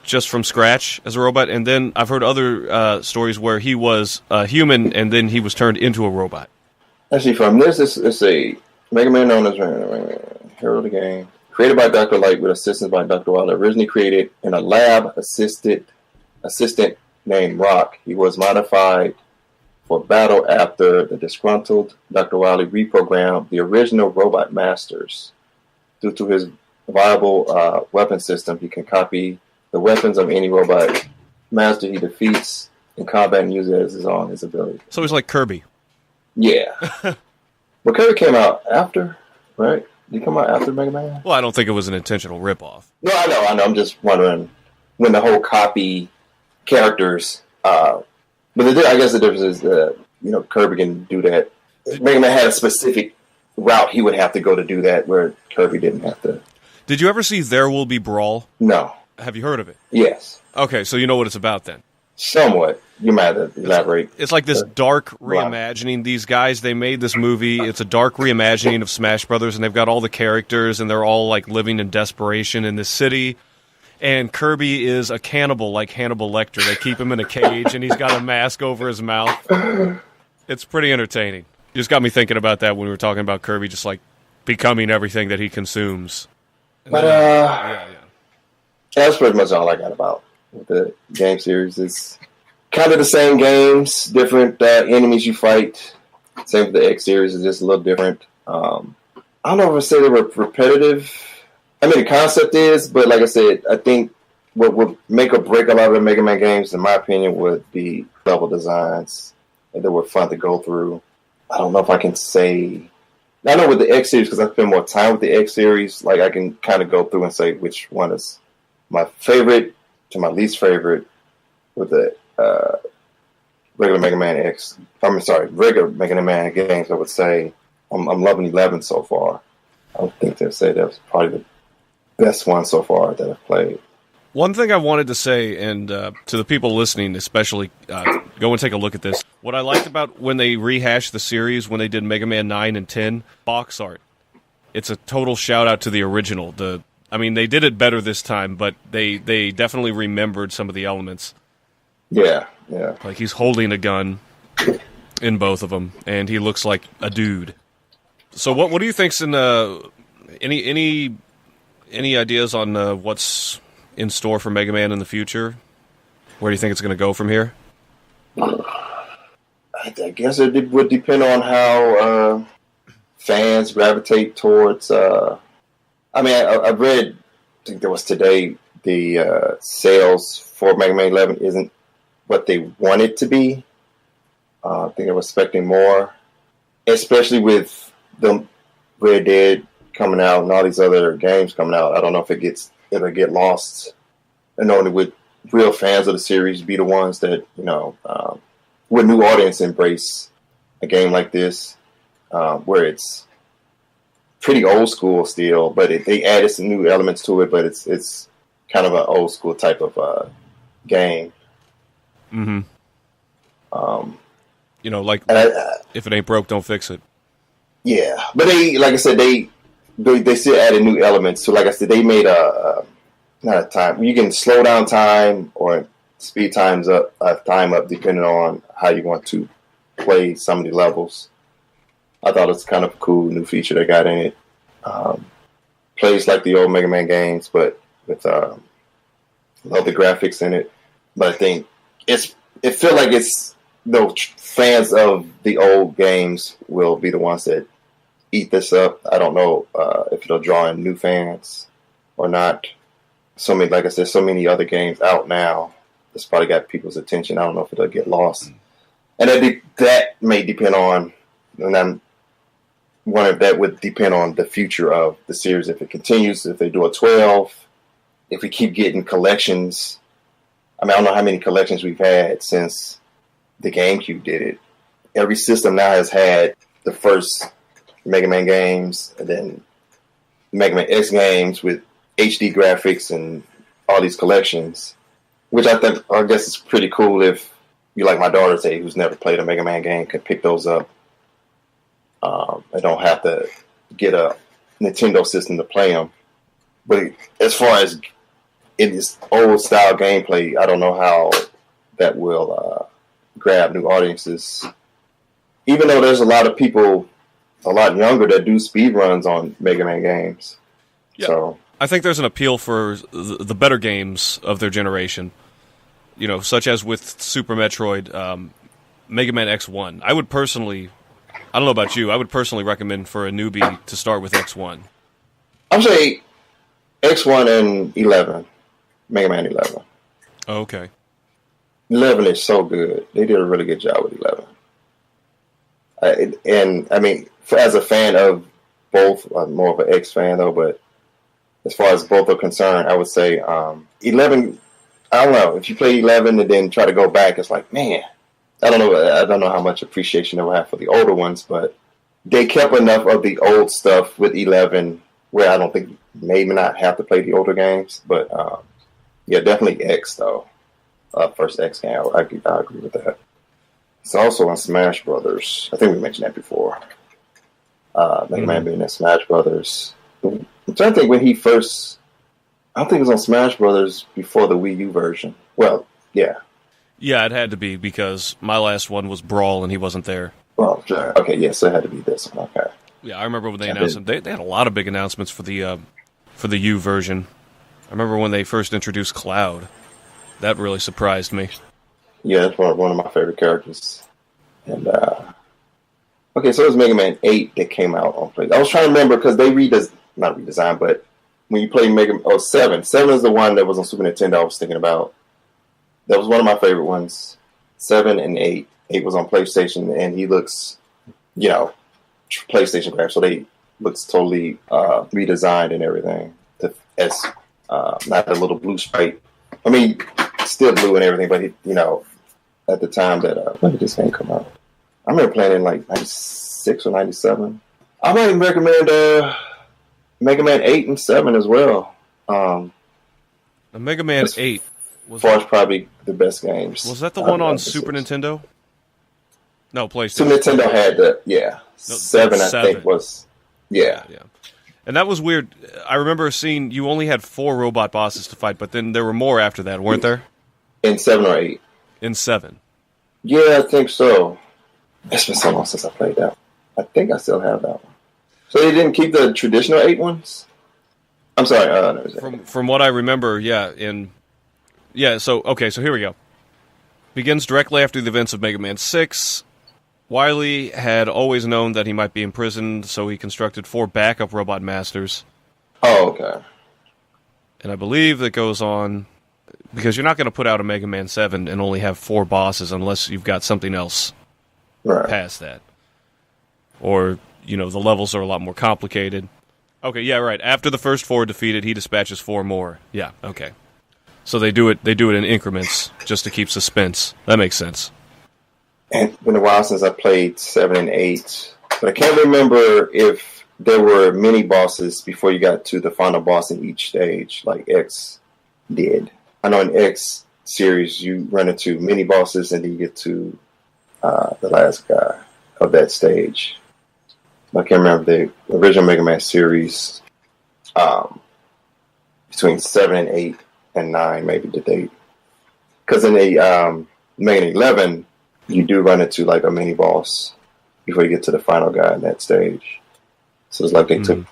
just from scratch as a robot, and then I've heard other stories where he was a human and then he was turned into a robot. Actually, from this, it's a Mega Man known as Hero of the Game. Created by Dr. Light with assistance by Dr. Wily. Originally created in a lab assistant named Rock. He was modified for battle after the disgruntled Dr. Wily reprogrammed the original robot masters. Due to his viable weapon system, he can copy the weapons of any robot master he defeats in combat and use it as his ability. So he's like Kirby. Yeah. But Kirby came out after, right? Did he come out after Mega Man? Well, I don't think it was an intentional ripoff. No, I know. I'm just wondering when the whole copy characters. But I guess the difference is that Kirby can do that. Mega Man had a specific route he would have to go to do that, where Kirby didn't have to. Did you ever see There Will Be Brawl? No. Have you heard of it? Yes. Okay, so you know what it's about then. Somewhat. You might have to elaborate. It's like this dark reimagining. These guys, they made this movie. It's a dark reimagining of Smash Brothers, and they've got all the characters, and they're all living in desperation in this city. And Kirby is a cannibal like Hannibal Lecter. They keep him in a cage, and he's got a mask over his mouth. It's pretty entertaining. You just got me thinking about that when we were talking about Kirby just becoming everything that he consumes. But that's pretty much all I got about the game series. It's kind of the same games, different enemies you fight. Same with the X series, is just a little different. I don't know if I say they were repetitive. I mean, the concept is, but like I said, I think what would make or break a lot of the Mega Man games, in my opinion, would be level designs that were fun to go through. I don't know if I can say. I know with the X series, because I spend more time with the X series, I can kind of go through and say which one is my favorite to my least favorite with the regular Mega Man X. Regular Mega Man games. I would say I'm loving 11 so far. I would think they'd say that was probably the best one so far that I've played. One thing I wanted to say, and to the people listening especially, go and take a look at this. What I liked about when they rehashed the series, when they did Mega Man 9 and 10, box art. It's a total shout-out to the original. They did it better this time, but they definitely remembered some of the elements. Yeah. He's holding a gun in both of them, and he looks like a dude. So what do you think's in any ideas on what's in store for Mega Man in the future? Where do you think it's going to go from here? I guess it would depend on how fans gravitate towards. I read. I think there was today the sales for Mega Man 11 isn't what they want it to be. I think they were expecting more, especially with the Red Dead coming out and all these other games coming out. I don't know if it'll get lost, and only with real fans of the series be the ones that with new audience embrace a game like this, where it's pretty old school still, but they added some new elements to it. But it's kind of an old school type of game. Mm-hmm. Like if it ain't broke, don't fix it. Yeah, but like I said, they still added new elements. So, like I said, they made not a time. You can slow down time or speed time up depending on how you want to play some of the levels. I thought it's kind of a cool new feature they got in it. Plays like the old Mega Man games, but with love the graphics in it. But I think it feels like it's fans of the old games will be the ones that eat this up. I don't know if it'll draw in new fans or not. Like I said, so many other games out now. It's probably got people's attention. I don't know if it'll get lost. And that may depend on, and I'm wondering if that would depend on the future of the series. If it continues, if they do a 12, if we keep getting collections. I mean, I don't know how many collections we've had since the GameCube did it. Every system now has had the first Mega Man games, and then Mega Man X games with HD graphics and all these collections, which I guess is pretty cool if you, like my daughter, say, who's never played a Mega Man game, could pick those up. I don't have to get a Nintendo system to play them. But as far as in this old style gameplay, I don't know how that will grab new audiences. Even though there's a lot of people a lot younger that do speed runs on Mega Man games. Yeah. So I think there's an appeal for the better games of their generation, such as with Super Metroid, Mega Man X1. I don't know about you, I would personally recommend for a newbie to start with X1. I'm saying X1 and 11, Mega Man 11. Oh, okay. 11 is so good. They did a really good job with 11. And I mean, as a fan of both, I'm more of an X fan though, but as far as both are concerned, I would say 11. I don't know, if you play 11 and then try to go back, it's like, man, I don't know how much appreciation they will have for the older ones, but they kept enough of the old stuff with 11 where I don't think maybe not have to play the older games, but yeah, definitely X though. First X game, I agree with that. It's also on Smash Brothers. I think we mentioned that before. Mega Man being in Smash Brothers. I'm trying to think when he first. I don't think it was on Smash Brothers before the Wii U version. Well, yeah. Yeah, it had to be because my last one was Brawl and he wasn't there. Oh, sure. Okay, yes, yeah, so it had to be this one. Okay. Yeah, I remember when they announced it. They had a lot of big announcements for the U version. I remember when they first introduced Cloud. That really surprised me. Yeah, that's one of my favorite characters. And okay, so it was Mega Man 8 that came out on PlayStation. I was trying to remember because they not redesigned, but when you play 7. 7 is the one that was on Super Nintendo I was thinking about. That was one of my favorite ones. 7 and 8. 8 was on PlayStation, and he looks, PlayStation graphics, so they looks totally redesigned and everything. As not a little blue sprite. I mean, still blue and everything, but at the time that when did this game come out? I remember playing in like 96 or 97. I might even recommend Mega Man 8 and 7 as well. Mega Man 8 was probably the best games. Was that the one on Super Nintendo? No, PlayStation. Super Nintendo had the 7. I think was yeah. And that was weird. I remember seeing you only had 4 robot bosses to fight, but then there were more after that, weren't there? In 7 or 8. In 7. Yeah, I think so. It's been so long since I played that one. I think I still have that one. So they didn't keep the traditional 8 ones? I'm sorry. From what I remember, so here we go. Begins directly after the events of Mega Man 6. Wily had always known that he might be imprisoned, so he constructed 4 backup robot masters. Oh, okay. And I believe that goes on because you're not going to put out a Mega Man 7 and only have 4 bosses unless you've got something else past that. Or, the levels are a lot more complicated. Okay, yeah, right. After the first 4 are defeated, he dispatches 4 more. Yeah, okay. So they do it in increments just to keep suspense. That makes sense. And it's been a while since I played 7 and 8. But I can't remember if there were mini bosses before you got to the final boss in each stage, like X did. I know in X series you run into mini bosses and then you get to the last guy of that stage. I can't remember the original Mega Man series. Between 7 and 8 and 9, maybe the date. Because in the Mega Man 11, you do run into like a mini boss before you get to the final guy in that stage. So it's like they took.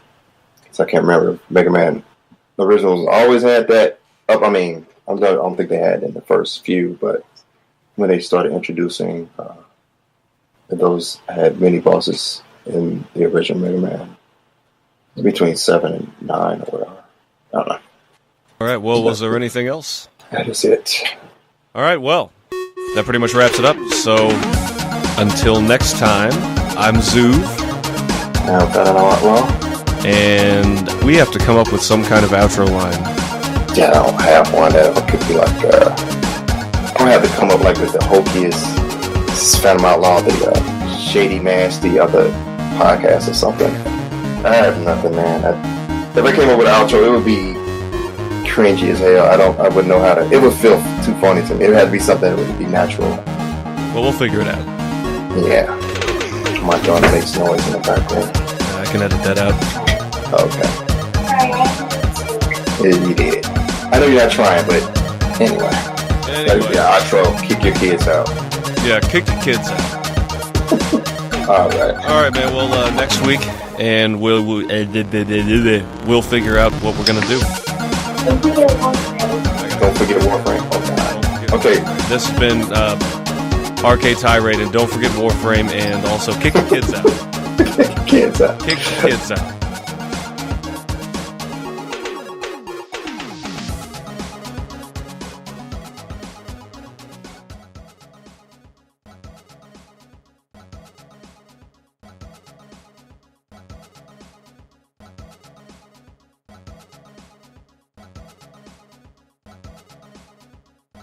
So I can't remember. Mega Man the originals always had that up. I mean, I don't think they had in the first few, but when they started introducing those had mini bosses in the original Mega Man between 7 and 9 or whatever. I don't know. All right. Well, was there anything else? That is it. All right. Well, that pretty much wraps it up. So until next time, I'm Zuve. I'm Phantom Outlaw. And we have to come up with some kind of outro line. Yeah, I don't have one that could be like. I don't have to come up like with the hokiest Phantom Outlaw, the shady, nasty other podcast or something. I have nothing, man. If I came up with an outro, it would be cringy as hell. I wouldn't know how to. It would feel too funny to me. It would have to be something that would be natural. Well, we'll figure it out. Yeah. My daughter makes noise in the background. I can edit that out. Okay. Yeah, you did. I know you're not trying, but anyway. That'd be our outro. Kick your kids out. Yeah, kick your kids out. All right, man. Well, next week, and we'll figure out what we're gonna do. Don't forget Warframe. Oh, okay. This has been Arcade Tirade, and don't forget Warframe, and also kick your kids out. Kick your kids out. Kick your kids out.